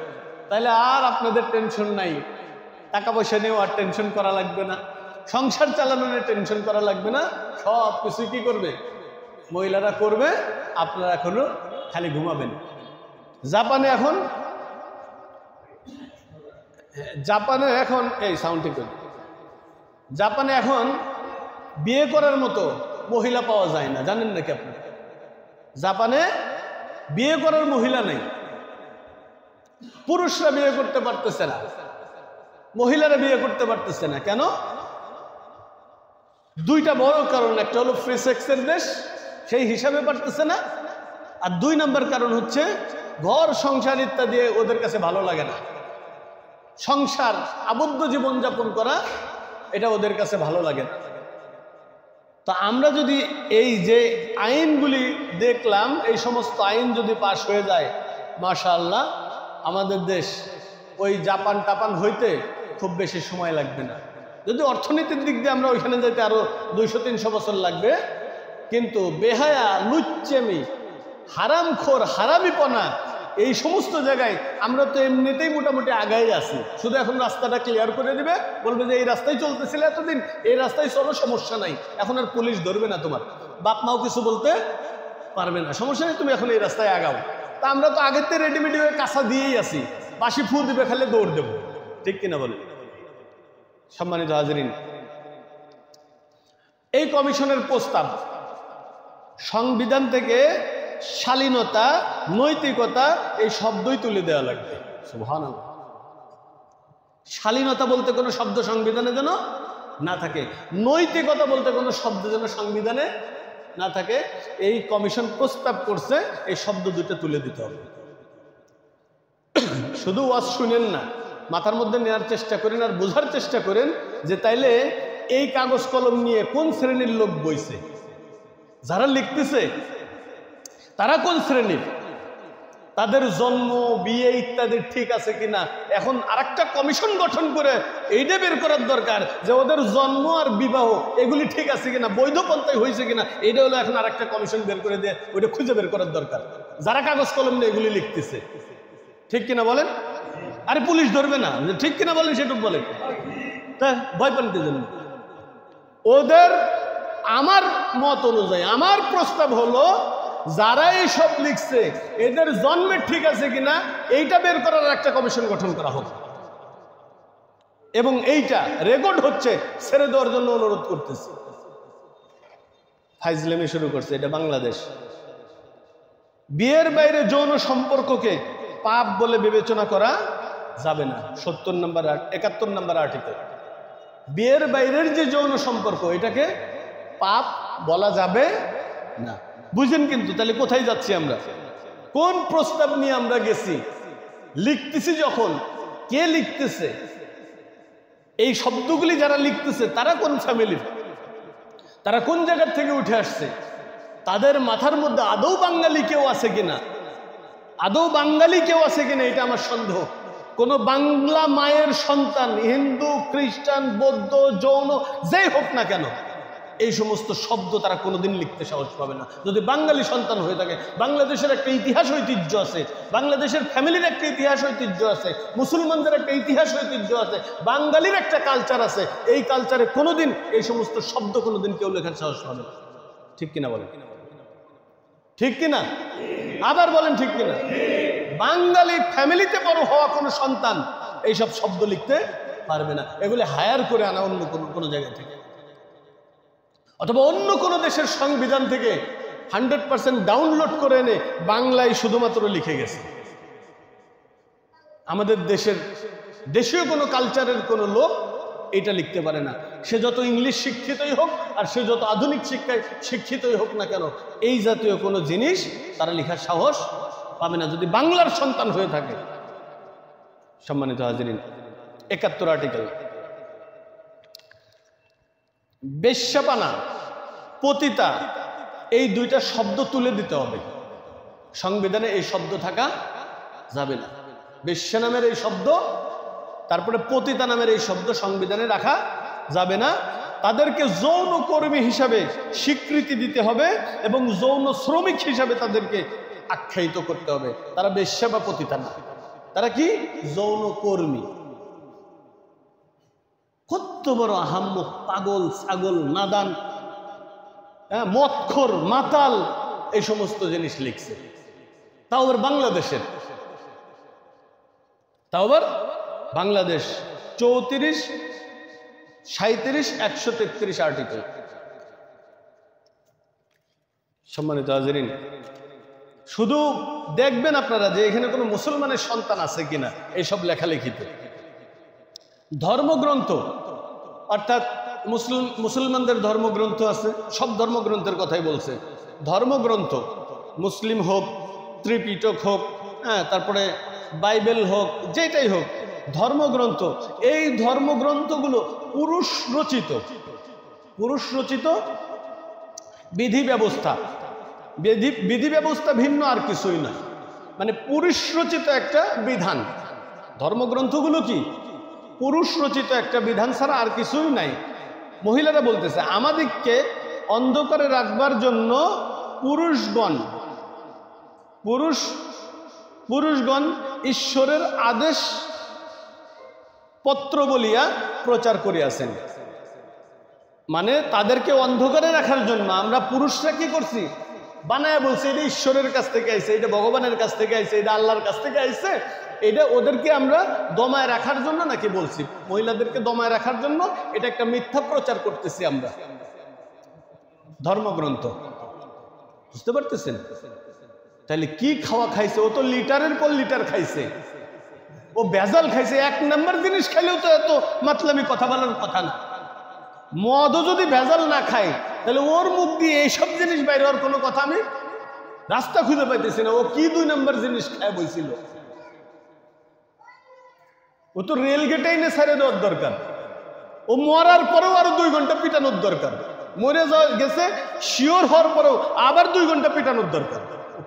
তাহলে আর আপনাদের টেনশন নাই, টাকা পয়সা নিয়েও আর টেনশন করা লাগবে না, সংসার চালানো নিয়ে টেনশন করা লাগবে না। সব কিছু কি করবে? মহিলারা করবে, আপনারা এখনো খালি ঘুমাবেন। জাপানে এখন এই সাউন্ড ঠিক করে, জাপানে এখন বিয়ে করার মতো মহিলা পাওয়া যায় না, জানেন নাকি আপনি? জাপানে বিয়ে করার মহিলা নেই। পুরুষরা বিয়ে করতে পারতেছে না, মহিলারা বিয়ে করতে পারতেছে না। কেন? দুইটা বড় কারণ। একটা হলো ফ্রি সেক্সের দেশ, সেই হিসাবে পারতেছে না। আর 2 নম্বর কারণ হচ্ছে ঘর সংসার ইত্যাদি ওদের কাছে ভালো লাগে না। সংসার, আবদ্ধ জীবনযাপন করা, এটা ওদের কাছে ভালো লাগে না। তা আমরা যদি এই যে আইনগুলি দেখলাম, এই সমস্ত আইন যদি পাশ হয়ে যায়, মাশাআল্লাহ, আমাদের দেশ ওই জাপান টাপান হইতে খুব বেশি সময় লাগবে না। যদি অর্থনীতির দিক দিয়ে আমরা ওইখানে যেতে আরো 200-300 বছর লাগবে, কিন্তু বেহায়া, লুচ্চেমি, হারামখোর, হারামিপনা, এই সমস্ত জায়গায় আমরা তো এমনিতেই মোটামুটি আগাই আছি। শুধু এখন রাস্তাটা ক্লিয়ার করে দিবে, বলবে যে এই রাস্তায় চলতেছিল এতদিন, এই রাস্তায় চলো, সমস্যা নাই, এখন আর পুলিশ ধরবে না, তোমার বাপ মাও কিছু বলতে পারবে না, সমস্যা নেই, তুমি এখন এই রাস্তায় আগাও। তা আমরা তো আগের থেকে রেডিমেড হয়ে কাঁচা দিয়েই আছি, বাসি ফু দিবে খালে দৌড় দেবো, ঠিক কিনা বলে? সম্মানিত হাজরিন, এই কমিশনের প্রস্তাব সংবিধান থেকে শালীনতা, নৈতিকতা এই শব্দই তুলে দেওয়া লাগবে। সুবহানাল্লাহ। শালীনতা বলতে কোনো শব্দ সংবিধানে যেন না থাকে, নৈতিকতা বলতে কোনো শব্দ যেন সংবিধানে না থাকে। এই কমিশন প্রস্তাব করছে, এই শব্দ দুটো তুলে দিতে হবে। শুধু ওয়াজ শুনেন না, মাথার মধ্যে নেওয়ার চেষ্টা করেন আর বোঝার চেষ্টা করেন যে তাইলে এই কাগজ কলম নিয়ে কোন শ্রেণীর লোক বইছে, যারা লিখতেছে তারা কোন শ্রেণীর, তাদের জন্ম, বিয়ে ইত্যাদি ঠিক আছে কিনা। এখন আরেকটা কমিশন গঠন করে এইটা বের করার দরকার যে ওদের জন্ম আর বিবাহ এগুলি ঠিক আছে কিনা, বৈধ পন্থায় হয়েছে কিনা। এইটা হলো এখন আরেকটা কমিশন বের করে দিয়ে ওইটা খুঁজে বের করার দরকার, যারা কাগজ কলম নিয়ে এগুলি লিখতেছে। ঠিক কিনা বলেন? আরে পুলিশ ধরবে না, ঠিক কিনা বলেন? সেটুকু বলেন, তা ভয় পান কি জন্য? ওদের, আমার মত অনুযায়ী, আমার প্রস্তাব হলো যারা এই সব লিখছে এদের জন্মের ঠিক আছে কিনা এইটা বের করার একটা কমিশন গঠন করা হোক, এবং এইটা রেকর্ড হচ্ছে ছেড়ে দেওয়ার জন্য অনুরোধ করতেছি। ফাইজলামি শুরু করছে, এটা বাংলাদেশ। বিয়ের বাইরে যৌন সম্পর্ককে পাপ বলে বিবেচনা করা যাবে না। 71 নম্বর আর্টিকেল। বিয়ের বাইরের যে যৌন সম্পর্ক, এটাকে পাপ বলা যাবে না। বুঝেন কিন্তু? তাহলে কোথায় যাচ্ছি আমরা, কোন প্রস্তাব নিয়ে আমরা গেছি, লিখতেছি যখন, কে লিখতেছে, এই শব্দগুলি যারা লিখতেছে তারা কোন ফ্যামিলির, তারা কোন জায়গার থেকে উঠে আসছে, তাদের মাথার মধ্যে আদৌ বাঙালি কেউ আছে কিনা, আদৌ বাঙালি কেউ আছে কিনা, এটা আমার সন্দেহ। কোন বাংলা মায়ের সন্তান, হিন্দু, খ্রিস্টান, বৌদ্ধ, জৈন, যেই হোক না কেন, এই সমস্ত শব্দ তারা কোনোদিন লিখতে সাহস পাবে না যদি বাঙালি সন্তান হয়ে থাকে। বাংলাদেশের একটা ইতিহাস ঐতিহ্য আছে, বাংলাদেশের ফ্যামিলির একটা ইতিহাস ঐতিহ্য আছে, মুসলমানদের একটা ইতিহাস ঐতিহ্য আছে, বাঙালির একটা কালচার আছে। এই কালচারে কোনোদিন এই সমস্ত শব্দ কোনোদিন কেউ লেখার সাহস পাবে না। ঠিক কিনা বলেন? ঠিক কিনা? আবার বলেন ঠিক কিনা? বাঙালি ফ্যামিলিতে বড় হওয়া কোনো সন্তান এইসব শব্দ লিখতে পারবে না। এগুলি হায়ার করে আনা অন্য কোনো জায়গা থেকে, অথবা অন্য কোনো দেশের সংবিধান থেকে 100% ডাউনলোড করে এনে বাংলায় শুধুমাত্র লিখে গেছে। আমাদের দেশের দেশীয় কোনো কালচারের কোনো লোক এটা লিখতে পারে না। সে যত ইংলিশ শিক্ষিতই হোক আর সে যত আধুনিক শিক্ষায় শিক্ষিতই হোক না কেন, এই জাতীয় কোনো জিনিস তারা লেখার সাহস পাবে না যদি বাংলার সন্তান হয়ে থাকে। সম্মানিত হাজিরিন, ৭১ আর্টিকেল, বেশ্যাপানা, পতিতা, এই দুইটা শব্দ তুলে দিতে হবে। সংবিধানে এই শব্দ থাকা যাবে না। বেশ্যা নামের এই শব্দ, তারপরে পতিতা নামের এই শব্দ সংবিধানে রাখা যাবে না। তাদেরকে যৌন কর্মী হিসাবে স্বীকৃতি দিতে হবে এবং যৌন শ্রমিক হিসাবে তাদেরকে আখ্যায়িত করতে হবে। তারা বেশ্যা বা পতিতা না, তারা কি? যৌন কর্মী। কত বড় আহাম্মক, পাগল, ছাগল, নাদান, মদখোর, মাতাল, এই সমস্ত জিনিস লিখছে। তাও আবার বাংলাদেশের, তাও আবার বাংলাদেশ। ৩৪, ৩৭, ১৩৩ আর্টিকেল। সম্মানিত হাজিরিন, শুধু দেখবেন আপনারা যে এখানে কোনো মুসলমানের সন্তান আছে কিনা এইসব লেখালেখিতে। ধর্মগ্রন্থ, অর্থাৎ মুসলমানদের ধর্মগ্রন্থ আছে, সব ধর্মগ্রন্থের কথাই বলছে। ধর্মগ্রন্থ, মুসলিম হোক, ত্রিপিটক হোক, তারপরে বাইবেল হোক, যেটাই হোক, ধর্মগ্রন্থ, এই ধর্মগ্রন্থগুলো পুরুষ রচিত। পুরুষ রচিত বিধি ব্যবস্থা, বিধি ব্যবস্থা ভিন্ন আর কিছুই না, মানে পুরুষ রচিত একটা বিধান। ধর্মগ্রন্থগুলো কি? পুরুষ রচিত একটা বিধান ছাড়া আর কিছুই নাই। মহিলারা বলতেছে আমাদেরকে অন্ধকারে রাখবার জন্য পুরুষগণ ঈশ্বরের আদেশ পত্র বলিয়া প্রচার করিয়াছেন। মানে তাদেরকে অন্ধকারে রাখার জন্য আমরা পুরুষরা কি করছি? বানায় বলছি এটা ঈশ্বরের কাছ থেকে আইছে, এটা ভগবানের কাছ থেকে আইছে, এটা আল্লাহর কাছ থেকে আইছে। এটা ওদেরকে আমরা দমায় রাখার জন্য নাকি বলছি? মহিলাদেরকে দমায় রাখার জন্য এটা একটা মিথ্যা প্রচার করতেছি আমরা। ধর্মগ্রন্থ, বুঝতে পারতেছেন? তাহলে কি খাওয়া খাইছে? ও তো লিটারের পর লিটার খাইছে, ও ভেজাল খাইছে। ১ নম্বর জিনিস খাইলেও তো এত মাতলামি কথা বলার কথা না। মদও যদি ভেজাল না খায় তাহলে ওর মুখ দিয়ে এইসব জিনিস বাইরে হওয়ার কোনো কথা আমি রাস্তা খুঁজে পাইতেছি না। ও কি ২ নম্বর জিনিস খায় বইছিল? ও তো রেল গেটে এনে ছেড়ে দেওয়ার দরকার। ও মরার পরেও আরো ২ ঘন্টা পিটানোর দরকার। মরে গেছে শিওর হওয়ার পরেও আবার ২ ঘন্টা পিটানোর দরকার।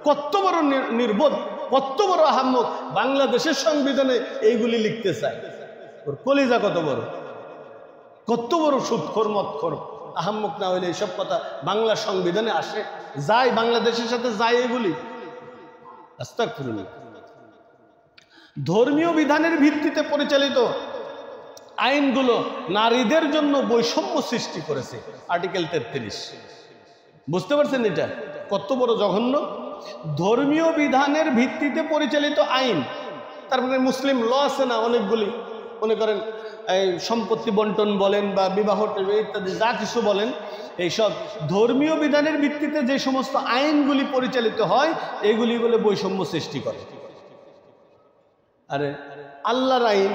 কত বড় নির্বোধ, কত বড় আহাম্মক, বাংলাদেশের সংবিধানে এইগুলি লিখতে চায়। ওর কলিজা কত বড়, কত বড় সুদখোর, মদখোর, আহাম্মক না হইলে এইসব কথা বাংলা সংবিধানে আসে, যায়, বাংলাদেশের সাথে যায় এগুলি। আস্তাগফিরুল্লাহ। ধর্মীয় বিধানের ভিত্তিতে পরিচালিত আইনগুলো নারীদের জন্য বৈষম্য সৃষ্টি করেছে। আর্টিকেল ৩৩। বুঝতে পারছেন এটা কত বড় জঘন্য? ধর্মীয় বিধানের ভিত্তিতে পরিচালিত আইন, তারপরে মুসলিম ল আছে না অনেকগুলি, মনে করেন এই সম্পত্তি বন্টন বলেন বা বিবাহ ইত্যাদি যা কিছু বলেন, এইসব ধর্মীয় বিধানের ভিত্তিতে যে সমস্ত আইনগুলি পরিচালিত হয় এইগুলি বলে বৈষম্য সৃষ্টি করে। আরে আল্লাহর আইন,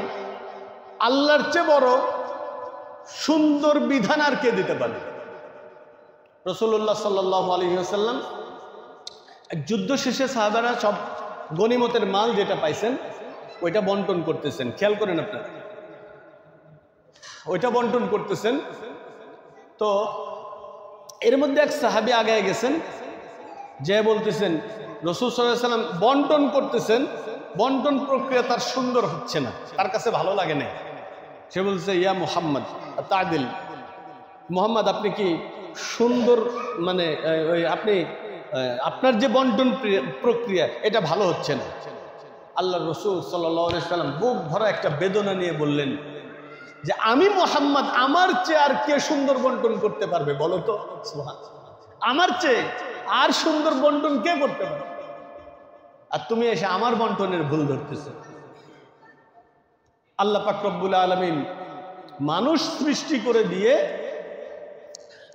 আল্লাহর চেয়ে বড় সুন্দর বিধান আর কে দিতে পারে? রাসূলুল্লাহ সাল্লাল্লাহু আলাইহি ওয়াসাল্লাম এক যুদ্ধ শেষে সাহাবারা সব গনিমতের মাল যেটা পাইছেন ওইটা বন্টন করতেছেন। খেয়াল করেন আপনারা, ওইটা বন্টন করতেছেন। তো এর মধ্যে এক সাহাবী আগায় গেছেন, যে বলতেছেন রাসূল সাল্লাল্লাহু আলাইহি ওয়াসাল্লাম বন্টন করতেছেন, বন্টন প্রক্রিয়া তার সুন্দর হচ্ছে না, তার কাছে ভালো লাগে না। সে বলছে ইয়া মুহাম্মদ তাদিল, মুহাম্মদ আপনি কি সুন্দর, মানে আপনি আপনার যে বন্টন প্রক্রিয়া এটা ভালো হচ্ছে না। আল্লাহ রাসূল সাল্লাল্লাহু আলাইহি ওয়াসাল্লাম বুক ভরা একটা বেদনা নিয়ে বললেন যে আমি মুহাম্মদ, আমার চেয়ে আর কে সুন্দর বন্টন করতে পারবে বলো তো? আমার চেয়ে আর সুন্দর বন্টন কে করতে পারবে? আর তুমি এসে আমার বন্টনের ভুল ধরতেছো। আল্লাহ পাক রব্বুল আলামিন মানুষ সৃষ্টি করে দিয়ে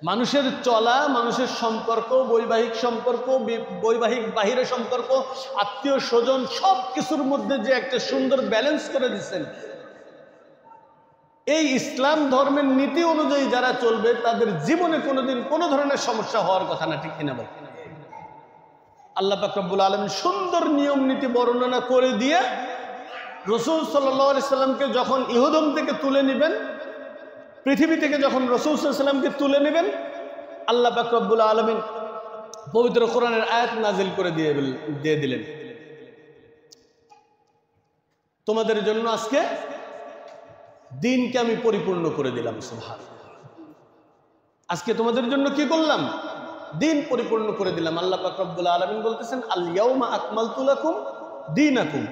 মানুষের চলা, মানুষের সম্পর্ক, বৈবাহিক সম্পর্ক, বৈবাহিক বাহিরে সম্পর্ক, আত্মীয় স্বজন, সব কিছুর মধ্যে যে একটা সুন্দর ব্যালেন্স করে দিচ্ছেন, এই ইসলাম ধর্মের নীতি অনুযায়ী যারা চলবে তাদের জীবনে কোনোদিন কোনো ধরনের সমস্যা হওয়ার কথা না, ঠিক কিনা বল? আল্লাহ পাক রব্বুল আলামিন সুন্দর নিয়ম নীতি বর্ণনা করে দিয়ে রাসূল সাল্লাল্লাহু আলাইহি সাল্লামকে যখন ইহুদম থেকে তুলে নেবেন, পৃথিবী থেকে যখন রাসূল সাল্লাল্লাহু আলাইহি সাল্লামকে তুলে নেবেন, আল্লাহ পাক রব্বুল আলামিন পবিত্র কোরআনের আয়াত নাজিল করে দিয়ে দিলেন, তোমাদের জন্য আজকে দিনকে আমি পরিপূর্ণ করে দিলাম। সুবহানাল্লাহ। আজকে তোমাদের জন্য কি করলাম? দিন পরিপূর্ণ করে দিলাম। আল্লাহ পাক রব্বুল আলামিন বলতেছেন, আল ইয়াউমা আকমালতু লাকুম দীনাকুম,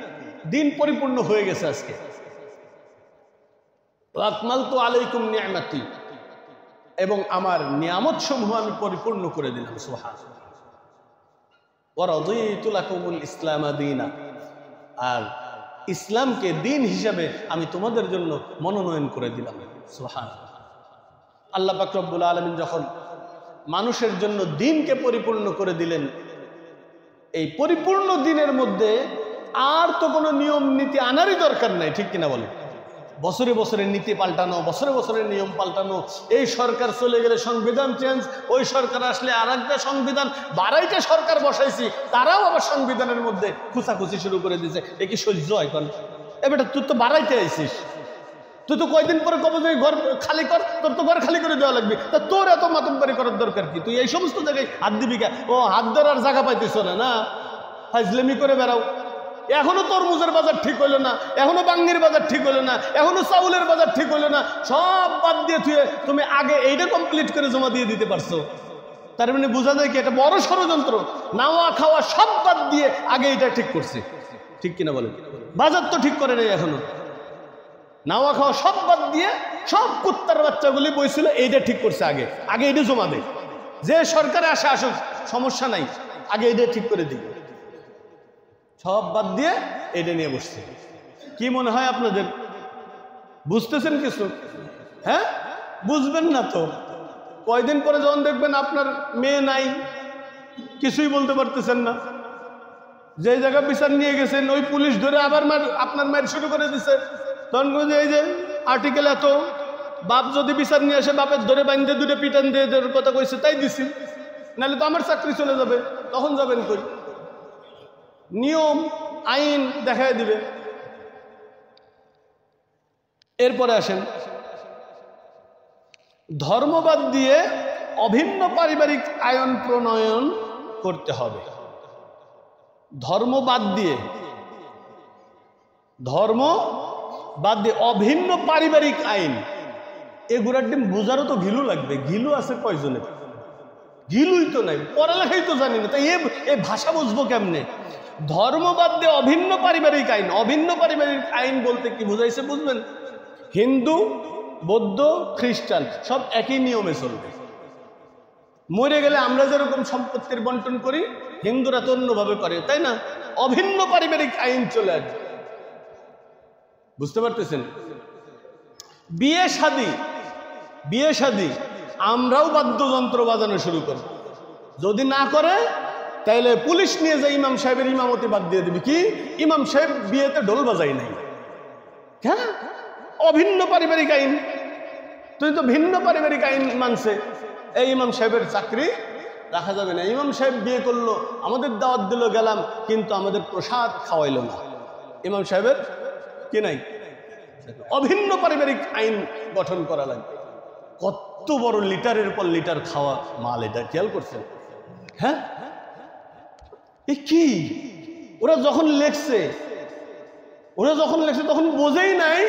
দিন পরিপূর্ণ হয়ে গেছে আজকে। ওয়া আকমালতু আলাইকুম নি'মাতি, এবং আমার নিয়ামত সমূহ আমি পরিপূর্ণ করে দিলাম। সুবহানাল্লাহ। ওয়া রাদিতু লাকুমুল ইসলামা দীনা, আর ইসলামকে দিন হিসাবে আমি তোমাদের জন্য মনোনয়ন করে দিলাম। সুবহানাল্লাহ। আল্লাহ পাক রব্বুল আলামিন যখন মানুষের জন্য দিনকে পরিপূর্ণ করে দিলেন, এই পরিপূর্ণ দিনের মধ্যে আর তো কোনো নিয়ম নীতি আনারই দরকার নাই, ঠিক কিনা বলে? বছরে বছরে নীতি পাল্টানো, বছরে বছরে নিয়ম পাল্টানো, এই সরকার চলে গেলে সংবিধান চেঞ্জ, ওই সরকার আসলে আর একটা সংবিধান, বাড়াইটা সরকার বসাইছি তারাও আবার সংবিধানের মধ্যে খুচাখুচি শুরু করে দিয়েছে। এ কি সহ্য হয়? এখন এবারে তুই তো বাড়াইতে আইছিস, তুই তো কয়দিন পরে কবে যে ঘর খালি কর, তোর তো ঘর খালি করে দেওয়া লাগবে, তা তোর এত মাতব্বরি করার দরকার কি? তুই এই সমস্ত জায়গায় হাত দিবি কে? ও হাত ধরার জায়গা পাইতেছ না, না ফাজলামি করে বেড়াও। এখনো তরমুজের বাজার ঠিক হইলো না, এখনো বাঙ্গির বাজার ঠিক হইলো না, এখনো চাউলের বাজার ঠিক হইলো না, সব বাদ দিয়ে তুমি আগে এইটা কমপ্লিট করে জমা দিয়ে দিতে পারছো। তার মানে বোঝা যায় কি এটা বড় ষড়যন্ত্র। নাওয়া খাওয়া সব বাদ দিয়ে আগে এটা ঠিক করছে, ঠিক কিনা বলেন? বাজার তো ঠিক করে নেই এখনো, নাওয়া খাওয়া সব বাদ দিয়ে সব কুত্তার বাচ্চাগুলি বইছিল, এইটা ঠিক করছে। আগে আগে এটা জমা দেয়, যে সরকারে আসে আসুক সমস্যা নাই, আগে এটা ঠিক করে দিই, সব বাদ দিয়ে এটা নিয়ে বসছে। কি মনে হয় আপনাদের? বুঝতেছেন কিছু? হ্যাঁ, বুঝবেন না তো। কয়দিন পরে যখন দেখবেন আপনার মেয়ে নাই, কিছুই বলতে পারতেছেন না, যে জায়গায় বিচার নিয়ে গেছেন ওই পুলিশ ধরে আবার আপনার মায়ের শুরু করে দিছে, তখন এই যে আর্টিকেল এত, বাপ যদি বিচার নিয়ে আসে বাপের ধরে বাইন্ধে দুটো পিটান দিয়ে কথা কইছে তাই দিছি, নাহলে তো আমার চাকরি চলে যাবে, তখন যাবেন কই? নিয়ম আইন দেখায় দিবে। এরপরে আসেন, ধর্মবাদ দিয়ে অভিন্ন পারিবারিক আইন প্রণয়ন করতে হবে। ধর্মবাদ দিয়ে অভিন্ন পারিবারিক আইন, এগুলার ডিম বোঝারও তো ঘিলু লাগবে। ঘিলু আছে কয়জনের? ঘিলুই তো নাই, পড়ালেখাই তো জানি না, তাই এ ভাষা বুঝবো কেমনে? ধর্মবাদ দিয়ে অভিন্ন পারিবারিক আইন। অভিন্ন পারিবারিক আইন বলতে কি বুঝাইছে বুঝবেন? হিন্দু, বৌদ্ধ, খ্রিস্টান সব একই নিয়মে চলবে। মরে গেলে আমরা যেরকম সম্পত্তির বন্টন করি, হিন্দুরা তো অন্যভাবে করে, তাই না? অভিন্ন পারিবারিক আইন চলে আসবে। বুঝতে পারতেছেন? বিয়ে শাদী আমরাও বাদ্যযন্ত্র বাজানো শুরু করব। যদি না করে তাইলে পুলিশ নিয়ে যায় ইমাম সাহেবের ইমামতি বাদ দিয়ে দিবি। কি ইমাম সাহেব বিয়েতে ঢোল বাজাই নাই? হ্যাঁ, অভিন্ন পারিবারিক আইন। তুই তো ভিন্ন পারিবারিক আইন মানছে, এই ইমাম সাহেবের চাকরি রাখা যাবে না। ইমাম সাহেব বিয়ে করলো, আমাদের দাওয়াত দিল, গেলাম, কিন্তু আমাদের প্রসাদ খাওয়াইলো না। ইমাম সাহেবের কি নাই? অভিন্ন পারিবারিক আইন গঠন করা লাগবে। কত বড় লিটারের পর লিটার খাওয়া মাল, এটা খেয়াল করছেন? হ্যাঁ, এ কি? ওরা যখন লেখছে তখন বোঝেই নাই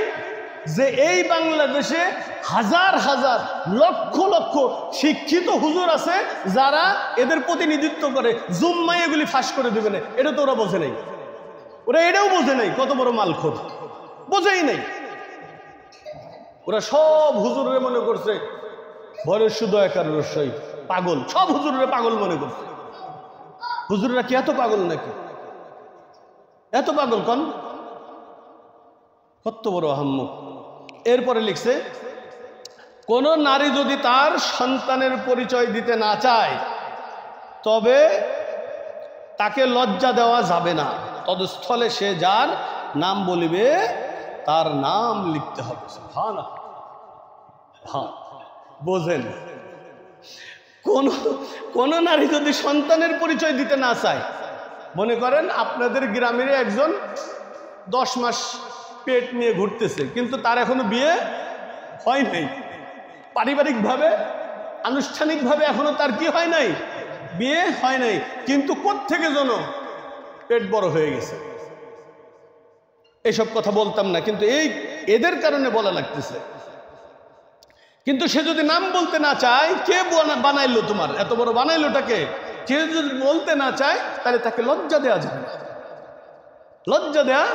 যে এই বাংলাদেশে হাজার হাজার লক্ষ লক্ষ শিক্ষিত হুজুর আছে যারা এদের প্রতিনিধিত্ব করে, জুম্মাই এগুলি ফাঁস করে দেবে না। এটা তো ওরা বোঝে নাই, ওরা এটাও বোঝে নাই কত বড় মালখোর, বোঝেই নাই। ওরা সব হুজুরে মনে করছে ভরের শুধু একার রসই, পাগল, সব হুজুরে পাগল মনে করছে। হুজুররা কি এত পাগল নাকি? এত পাগল কন? কত বড় আহাম্মক। এরপরে লিখছে, কোন নারী যদি তার সন্তানের পরিচয় দিতে না চায় তবে তাকে লজ্জা দেওয়া যাবে না, তদস্থলে সে যার নাম বলিবে তার নাম লিখতে হবে। সুবহানাল্লাহ। হ্যাঁ, বোঝেন, কোন নারী যদি সন্তানের পরিচয় দিতে না চায়, মনে করেন আপনাদের গ্রামের একজন 10 মাস পেট নিয়ে ঘুরতেছে, কিন্তু তার এখনো বিয়ে হয় নাই, পারিবারিকভাবে আনুষ্ঠানিকভাবে এখনো তার কি হয় নাই, বিয়ে হয় নাই, কিন্তু কোত্থেকে যেন পেট বড় হয়ে গেছে। এসব কথা বলতাম না, কিন্তু এদের কারণে বলা লাগতেছে। কিন্তু সে যদি নাম বলতে না চায়, কে বানাইলো, তোমার এত বড় বানাইলোটাকে, সে যদি বলতে না চায়, তাহলে তাকে লজ্জা দেওয়া যাবে না, লজ্জা দেওয়া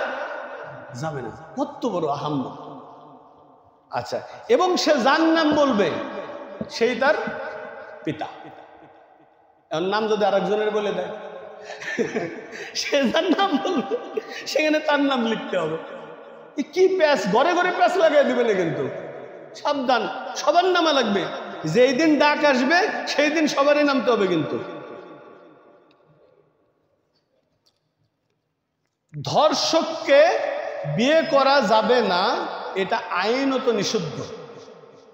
যাবে না। কত বড় আহাম্ম। আচ্ছা, এবং সে যার নাম বলবে সেই তার পিতা। নাম যদি আরেকজনের বলে দেয়, সে যার নাম বলবে সেখানে তার নাম লিখতে হবে। কি প্যাচ, ঘরে ঘরে প্যাচ লাগাই দিবে না, কিন্তু সাবধান, সবার নামা লাগবে। যেই দিন ডাক আসবে সেই দিন সবারই নামতে হবে। কিন্তু ধর্ষককে বিয়ে করা যাবে না, এটা আইনত নিষিদ্ধ।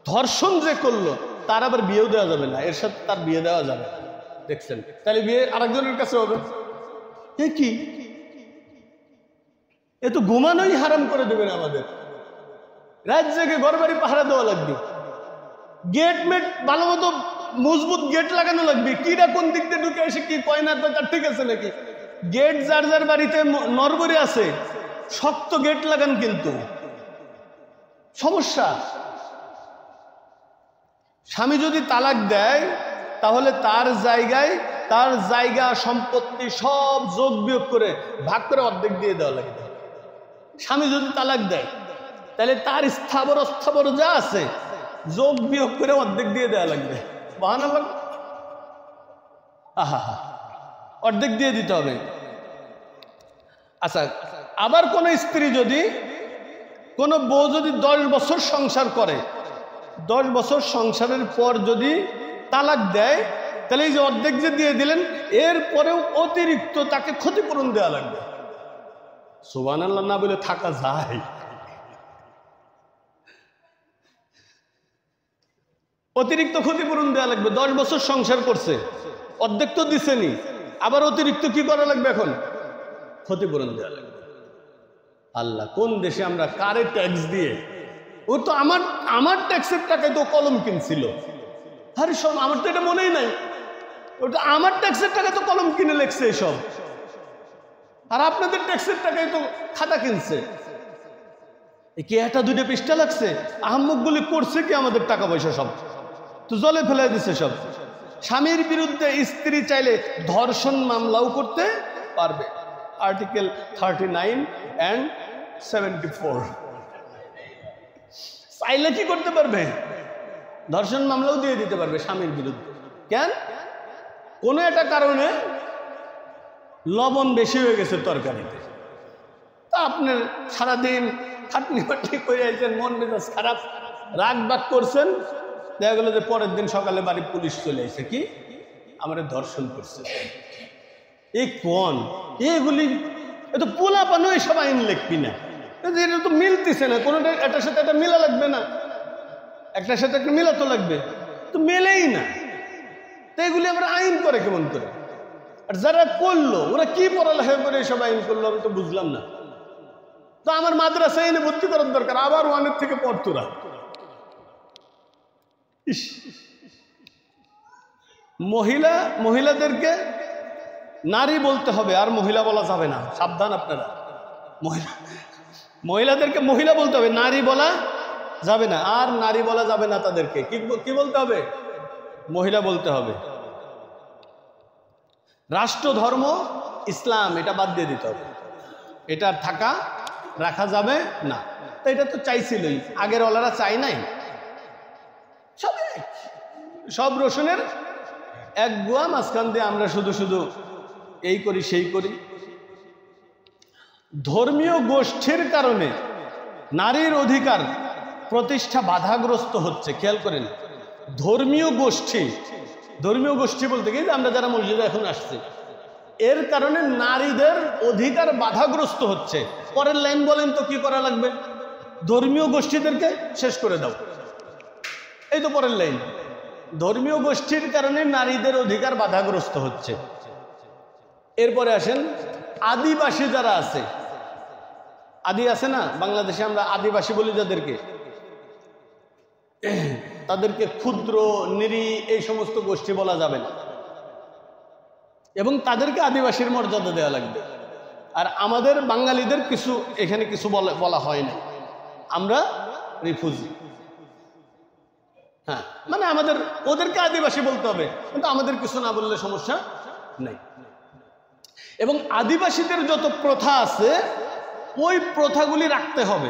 ধর্ষণ যে করলো তার আবার বিয়েও দেওয়া যাবে না, এর সাথে তার বিয়ে দেওয়া যাবে না। দেখছেন, তাহলে বিয়ে আরেকজনের কাছে হবে। এ কি, এ তো ঘুমানোই হারাম করে দেবেন আমাদের। রাত জেগে ঘর বাড়ি পাহারা দেওয়া লাগবে, গেট মেট ভালো মতো মজবুত গেট লাগানো লাগবে। কিরা কোন দিক দিয়ে ঢুকে এসে কি কয় না কয় তার ঠিক আছে নাকি? গেট যার যার বাড়িতে নরবরে আছে, শক্ত গেট লাগান, কিন্তু সমস্যা। স্বামী যদি তালাক দেয়, তাহলে তার জায়গা সম্পত্তি সব যোগ বিয়োগ করে ভাগ করে অর্ধেক দিয়ে দেওয়া লাগবে। স্বামী যদি তালাক দেয়, তাহলে তার স্থাবর অস্থাবর যা আছে যোগ বিয়োগ করে অর্ধেক দিয়ে দেওয়া লাগবে। বাহানা লাগবে, আহা, অর্ধেক দিয়ে দিতে হবে। আচ্ছা, আবার কোন স্ত্রী যদি, কোন বউ যদি 10 বছর সংসার করে, 10 বছর সংসারের পর যদি তালাক দেয়, তাহলে এই যে অর্ধেক যে দিয়ে দিলেন, এরপরেও অতিরিক্ত তাকে ক্ষতিপূরণ দেওয়া লাগবে। সুবহানাল্লাহ না বলে থাকা যায়? অতিরিক্ত ক্ষতিপূরণ দেওয়া লাগবে। 10 বছর সংসার করছে, অর্ধেক তো দিছেনি, আবার অতিরিক্ত কি করা লাগবে? এখন ক্ষতিপূরণ দেওয়া লাগবে। আল্লাহ, কোন দেশে আমরা কারে ট্যাক্স দিয়ে, ও তো আমার ট্যাক্সের টাকায় তো কলম কিনছিল। আরে সব আমার তো এটা মনেই নাই, ওটা আমার ট্যাক্সের টাকায় তো কলম কিনে লেখছে এসব, আর আপনাদের ট্যাক্সের টাকায় তো খাতা কিনছে। কি 1-2 পৃষ্ঠা লাগছে? আহম্মকগুলি করছে কি আমাদের টাকা পয়সা সব তো জলে ফেলে দিছে সব। স্বামীর বিরুদ্ধে স্ত্রী চাইলে ধর্ষণ মামলাও করতে পারবে, আর্টিকেল 39 and 74। চাইলে কি করতে পারবে? ধর্ষণ মামলাও দিয়ে দিতে পারবে স্বামীর বিরুদ্ধে। কেন? কোনো একটা কারণে লবণ বেশি হয়ে গেছে তরকারিতে, তা আপনার সারাদিন খাটনি বাটনি করে আছেন, মন মেজাজ খারাপ, রাগ বাগ করছেন, দেখা গেল যে পরের দিন সকালে বাড়ি পুলিশ চলে এসে কি আমার ধর্ষণ করছে। এই কোন এগুলি, এ তো পোলা পানো এসব আইন লিখবি না, এটা তো মিলতেছে না, কোনোটা একটার সাথে একটা মিলা লাগবে না, একটার সাথে একটা মিলা তো লাগবে, তো মেলেই না। তো এগুলি আমরা আইন করে কেমন করে? আর যারা করলো ওরা কি পড়ালেখা করে এসব আইন করলো আমি তো বুঝলাম না। তো আমার মাদ্রাসায় এনে ভর্তি করার দরকার, আবার 1 থেকে পড়তোরা। মহিলাদেরকে নারী বলতে হবে, আর মহিলা বলা যাবে না, সাবধান আপনারা। মহিলাদেরকে মহিলা বলতে হবে, নারী বলা যাবে না, আর নারী বলা যাবে না, তাদেরকে কি বলতে হবে? মহিলা বলতে হবে। রাষ্ট্র ধর্ম ইসলাম, এটা বাদ দিয়ে দিতে হবে, এটা রাখা যাবে না। তো এটা তো চাইছিলই, আগের ওলারা চাই নাই, সব রসুনের এক গুয়া, মাঝখান দিয়ে আমরা শুধু এই করি সেই করি। ধর্মীয় গোষ্ঠীর কারণে নারীর অধিকার প্রতিষ্ঠা বাধাগ্রস্ত হচ্ছে। খেয়াল করেন, ধর্মীয় গোষ্ঠী বলতে গিয়ে আমরা যারা মসজিদে এখন আসছি, এর কারণে নারীদের অধিকার বাধাগ্রস্ত হচ্ছে। পরের লাইন বলেন তো কি করা লাগবে? ধর্মীয় গোষ্ঠীদেরকে শেষ করে দাও। এই তো পরের লাইন, ধর্মীয় গোষ্ঠীর কারণে নারীদের অধিকার বাধাগ্রস্ত হচ্ছে। এরপরে আসেন আদিবাসী যারা আছে, আদি আছে না বাংলাদেশে, আমরা আদিবাসী বলি যাদেরকে, তাদেরকে ক্ষুদ্র নিরী এই সমস্ত গোষ্ঠী বলা যাবে না, এবং তাদেরকে আদিবাসীর মর্যাদা দেওয়া লাগবে। আর আমাদের বাঙালিদের কিছু এখানে কিছু বলা হয় না, আমরা রিফিউজি। হ্যাঁ, মানে আমাদের ওদেরকে আদিবাসী বলতে হবে, কিন্তু আমাদের কিছু না বললে সমস্যা নেই। এবং আদিবাসীদের যত প্রথা আছে ওই প্রথাগুলি রাখতে হবে,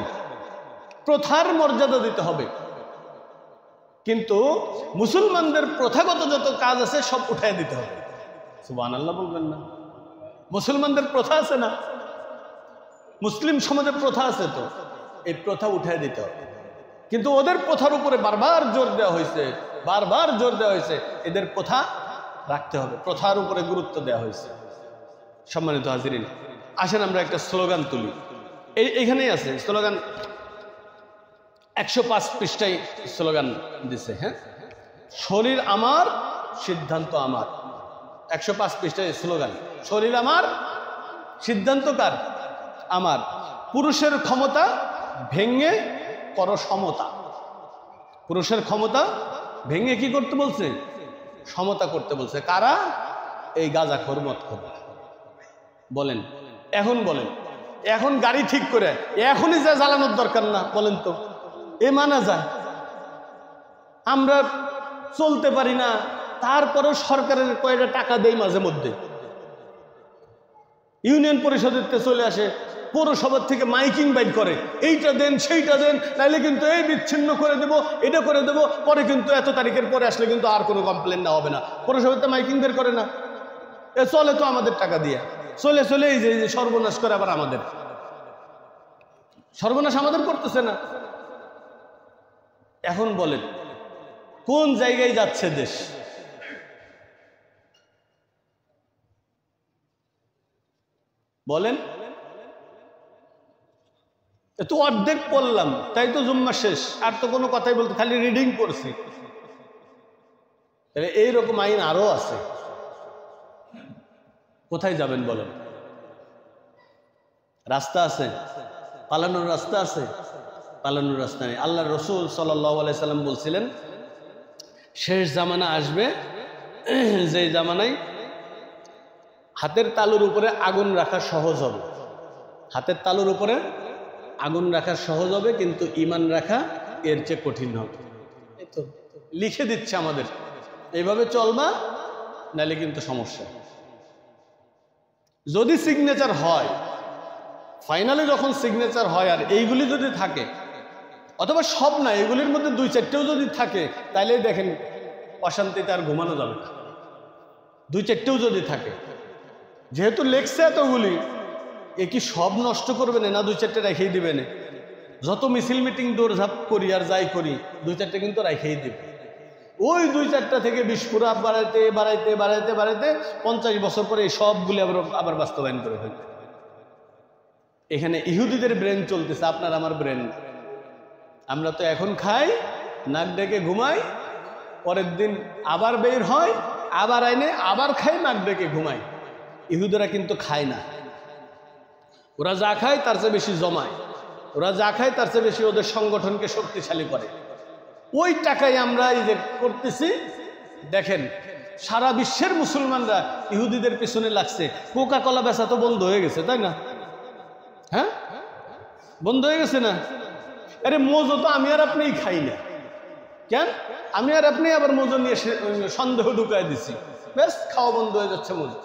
প্রথার মর্যাদা দিতে হবে। কিন্তু মুসলমানদের প্রথাগত যত কাজ আছে সব উঠাই দিতে হবে। সুবহানাল্লাহ বলবেন না? মুসলমানদের প্রথা আছে না, মুসলিম সমাজের প্রথা আছে, তো এই প্রথা উঠাই দিতে হবে। কিন্তু ওদের প্রথার উপরে বারবার জোর দেওয়া হয়েছে, বারবার জোর দেওয়া হয়েছে, এদের প্রথা রাখতে হবে, প্রথার উপরে গুরুত্ব দেওয়া হয়েছে। সম্মানিত হাজিরিন, আসেন আমরা একটা স্লোগান তুলি। এইখানেই আছে স্লোগান, 105 পৃষ্ঠায় স্লোগান দিছে। হ্যাঁ, শরীর আমার, সিদ্ধান্ত আমার। 105 পৃষ্ঠায় স্লোগান, শরীর আমার, সিদ্ধান্ত কার? আমার। পুরুষের ক্ষমতা ভেঙে করো সমতা। পুরুষের ক্ষমতা ভেঙে কি করতে বলছে? সমতা করতে বলছে। কারা? এই গাঁজাখোর মদখোর। বলেন, এখন বলেন, এখন গাড়ি ঠিক করে এখনই যা জ্বালানোর দরকার না, বলেন তো এ মানা যায়? আমরা চলতে পারি না, তারপরেও সরকারের কয়টা টাকা দেয় মাঝে মধ্যে, ইউনিয়ন পরিষদের চলে আসে, পৌরসভার থেকে মাইকিং বাইট করে, এইটা দেন সেইটা দেন, নাইলে কিন্তু এই বিচ্ছিন্ন করে দেব, এটা করে দেব, পরে কিন্তু এত তারিখের পরে আসলে কিন্তু আর কোনো কমপ্লেন না হবে না। পৌরসভাতে মাইকিং বের করে না, এ চলে তো আমাদের টাকা দিয়ে, চলে চলে এই যে সর্বনাশ করে আবার আমাদের, সর্বনাশ আমাদের করতেছে না। এখন বলেন কোন জায়গায় যাচ্ছে দেশ? বলেন, তো অর্ধেক পড়লাম, তাই তো জুম্মা শেষ, আর তো কোনো কথাই বলতে, খালি রিডিং করছি। তাহলে এইরকম আইন আরো আছে, কোথায় যাবেন বলেন? রাস্তা আছে, পালানোর রাস্তা আছে? পালানোর রাস্তা নেই। আল্লাহ রসুল সাল্লাল্লাহু আলাইহি সাল্লাম বলছিলেন, শেষ জামানা আসবে যে জামানায় হাতের তালুর উপরে আগুন রাখা সহজ হবে। হাতের তালুর উপরে আগুন রাখা সহজ হবে, কিন্তু ঈমান রাখা এর চেয়ে কঠিন হবে। এই তো লিখে দিচ্ছে আমাদের, এইভাবে চলবা, নাহলে কিন্তু সমস্যা। যদি সিগনেচার হয়, ফাইনালি যখন সিগনেচার হয়, আর এইগুলি যদি থাকে, অথবা সব না, এগুলির মধ্যে 2-4টেও যদি থাকে, তাইলে দেখেন অশান্তিতে আর ঘুমানো যাবে না। 2-4টেও যদি থাকে, যেহেতু লেখছে এতগুলি, এ কি সব নষ্ট করবে না? 2-4টে রেখেই দিবে না? যত মিছিল মিটিং দৌড়ঝাঁপ করি আর যাই করি, 2-4টে কিন্তু রেখেই দিবে। ওই 2-4টা থেকে 20 পুরা বাড়াইতে বাড়াইতে বাড়াইতে বাড়াইতে 50 বছর পরে এই সবগুলি আবার বাস্তবায়ন করে ফেলবে। এখানে ইহুদিদের ব্রেন চলতেছে, আপনার আমার ব্রেন। আমরা তো এখন খাই, নাক ডেকে ঘুমাই, পরের দিন আবার বের হয়, আবার আইনে আবার খাই, নাক ডেকে ঘুমাই। ইহুদিরা কিন্তু খায় না, ওরা যা খায় তার চেয়ে বেশি জমায়, ওরা যা খায় তার চেয়ে বেশি ওদের সংগঠনকে শক্তিশালী করে। ওই টাকায় আমরা এই যে করতেছি, দেখেন সারা বিশ্বের মুসলমানরা ইহুদিদের পিছনে লাগছে। কোকা কোলা বেচা তো বন্ধ হয়ে গেছে, তাই না? হ্যাঁ, বন্ধ হয়ে গেছে না? আরে মোজো তো আমি আর আপনিই খাই না, কেন? আমি আর আপনি আবার মোজো নিয়ে সন্দেহ ঢুকাই দিছি, বেশ খাওয়া বন্ধ হয়ে যাচ্ছে মোজো।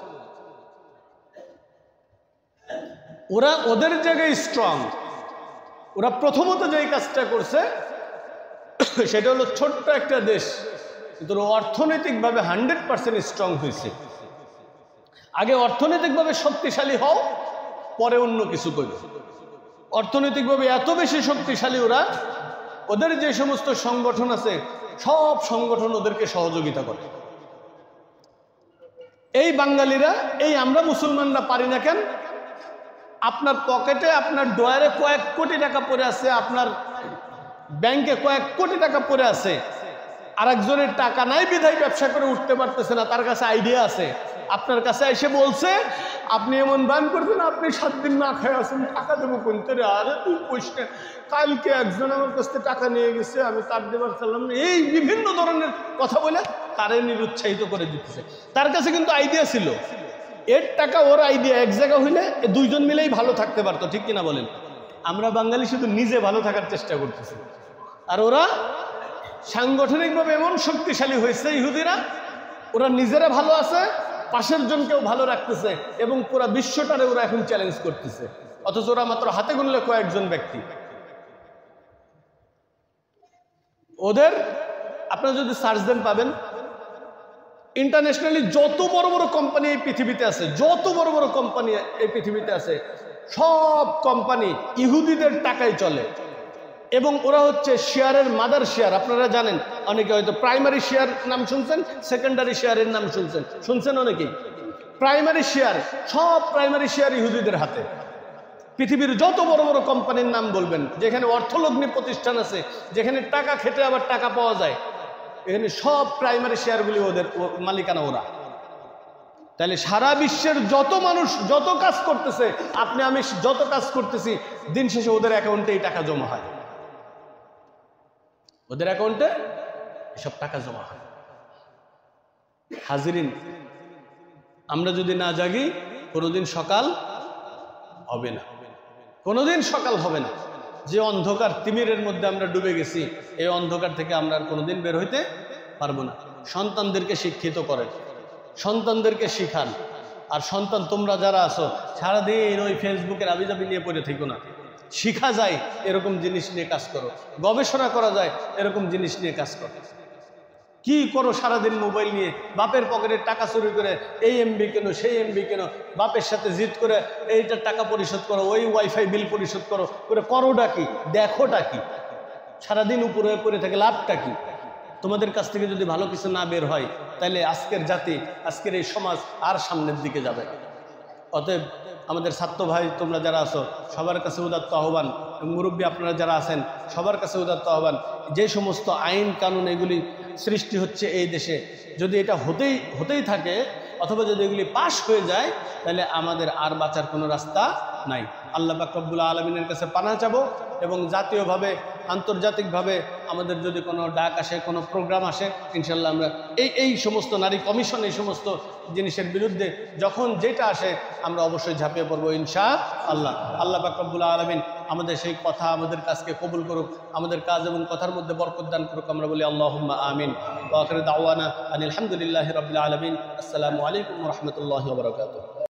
ওরা ওদের জায়গায় স্ট্রং। ওরা প্রথমত যে কাজটা করছে সেটা হলো, ছোট্ট একটা দেশ কিন্তু অর্থনৈতিকভাবে 100% স্ট্রং হয়েছে। আগে অর্থনৈতিকভাবে শক্তিশালী হও, পরে অন্য কিছু করবে। অর্থনৈতিকভাবে এত বেশি শক্তিশালী ওরা, ওদের যে সমস্ত সংগঠন আছে সব সংগঠন ওদেরকে সহযোগিতা করে। এই বাঙালিরা, এই আমরা মুসলমানরা পারি না কেন? আপনার পকেটে, আপনার ডয়ারে কয়েক কোটি টাকা পড়ে আছে, আপনার ব্যাংকে কয়েক কোটি টাকা পড়ে আছে, আরেকজনের টাকা নাই বিধায় ব্যবসা করে উঠতে পারতেছে না, তার কাছে আইডিয়া আছে, আপনার কাছে এসে বলছে আপনি এমন বান করবেন আপনি 7 দিন না খেয়ে আসেন, টাকা দেবো কোনতে রে? আরে তুই পয়সা, কালকে একজন আমার কাছ থেকে টাকা নিয়ে গেছে, আমি তার দেবার চাইলাম না, এই বিভিন্ন ধরনের কথা বলে তারে নিরুৎসাহিত করে দিতেছে। তার কাছে কিন্তু আইডিয়া ছিল, এর টাকা ওর আইডিয়া এক জায়গা হইলে দুইজন মিলেই ভালো থাকতে পারতো, ঠিক কিনা বলেন? আমরা বাঙালি শুধু নিজে ভালো থাকার চেষ্টা করতেছি, আর ওরা সাংগঠনিকভাবে এমন শক্তিশালী হয়েছে ইহুদিরা, ওরা নিজেরা ভালো আছে, পাশের জনকেও ভালো রাখতেছে, এবং পুরা বিশ্বটারে ওরা এখন চ্যালেঞ্জ করতেছে, অথচ ওরা মাত্র হাতে গুনলে কয়েকজন ব্যক্তি। ওদের আপনারা যদি সার্চ দেন পাবেন, ইন্টারন্যাশনালি যত বড় বড় কোম্পানি এই পৃথিবীতে আছে, যত বড় বড় কোম্পানি এই পৃথিবীতে আছে, সব কোম্পানি ইহুদিদের টাকায় চলে, এবং ওরা হচ্ছে শেয়ারের মাদার শেয়ার। আপনারা জানেন, অনেকে হয়তো প্রাইমারি শেয়ার নাম শুনছেন, সেকেন্ডারি শেয়ারের নাম শুনছেন অনেকেই। প্রাইমারি শেয়ার, সব প্রাইমারি শেয়ার ইহুদিদের হাতে। পৃথিবীর যত বড় বড় কোম্পানির নাম বলবেন, যেখানে অর্থলগ্নি প্রতিষ্ঠান আছে, যেখানে টাকা খেটে আবার টাকা পাওয়া যায়, এখানে সব প্রাইমারি শেয়ারগুলি ওদের মালিকানা ওরা। তাহলে সারা বিশ্বের যত মানুষ যত কাজ করতেছে, আপনি আমি যত কাজ করতেছি, দিন শেষে ওদের অ্যাকাউন্টে এই টাকা জমা হয়, ওদের অ্যাকাউন্টে এসব টাকা জমা হয়। হাজিরিন, আমরা যদি না জাগি কোনোদিন সকাল হবে না, কোনোদিন সকাল হবে না। যে অন্ধকার তিমিরের মধ্যে আমরা ডুবে গেছি, এই অন্ধকার থেকে আমরা আর কোনোদিন বের হইতে পারবো না। সন্তানদেরকে শিক্ষিত করেন, সন্তানদেরকে শিখান। আর সন্তান তোমরা যারা আছো, সারাদিন ওই ফেসবুকের আবিজাবি নিয়ে পড়ে থেকো না। শিখা যায় এরকম জিনিস নিয়ে কাজ করো, গবেষণা করা যায় এরকম জিনিস নিয়ে কাজ করো। কি করো সারাদিন মোবাইল নিয়ে, বাপের পকেটের টাকা চুরি করে এই এমবি কেন সেই এমবি কেন, বাপের সাথে জিদ করে এইটার টাকা পরিশোধ করো, ওই ওয়াইফাই বিল পরিশোধ করো, করোটা কি, দেখোটা কি? সারাদিন উপরে পড়ে থাকে, লাভটা কি? তোমাদের কাছ থেকে যদি ভালো কিছু না বের হয়, তাহলে আজকের জাতি, আজকের এই সমাজ আর সামনের দিকে যাবে না। অতএব আমাদের ছাত্র ভাই তোমরা যারা আছো, সবার কাছে উদাত্ত আহ্বান, মুরব্বী আপনারা যারা আছেন সবার কাছে উদাত্ত আহ্বান, যে সমস্ত আইন কানুন এগুলি সৃষ্টি হচ্ছে এই দেশে, যদি এটা হতেই থাকে, অথবা যদি এগুলি পাশ হয়ে যায়, তাহলে আমাদের আর বাঁচার কোনো রাস্তা নাই। আল্লাহ পাক রব্বুল আলামিনের কাছে পানাহ চাবো, এবং জাতীয়ভাবে আন্তর্জাতিকভাবে আমাদের যদি কোনো ডাক আসে, কোনো প্রোগ্রাম আসে, ইনশাল্লাহ আমরা এই সমস্ত নারী কমিশন, এই সমস্ত জিনিসের বিরুদ্ধে যখন যেটা আসে আমরা অবশ্যই ঝাঁপিয়ে পড়বো ইনশাআল্লাহ। আল্লাহ পাক রব্বুল আলামিন আমাদের সেই কথা, আমাদের কাজকে কবুল করুক, আমাদের কাজ এবং কথার মধ্যে বরকত দান করুক। আমরা বলি আল্লাহুম্মা আমিন। ওয়া আখিরু দাওয়ানা আনিল হামদুলিল্লাহি রাব্বিল আলামিন। আসসালামু আলাইকুম ওয়া রাহমাতুল্লাহি ওয়া বারাকাতুহু।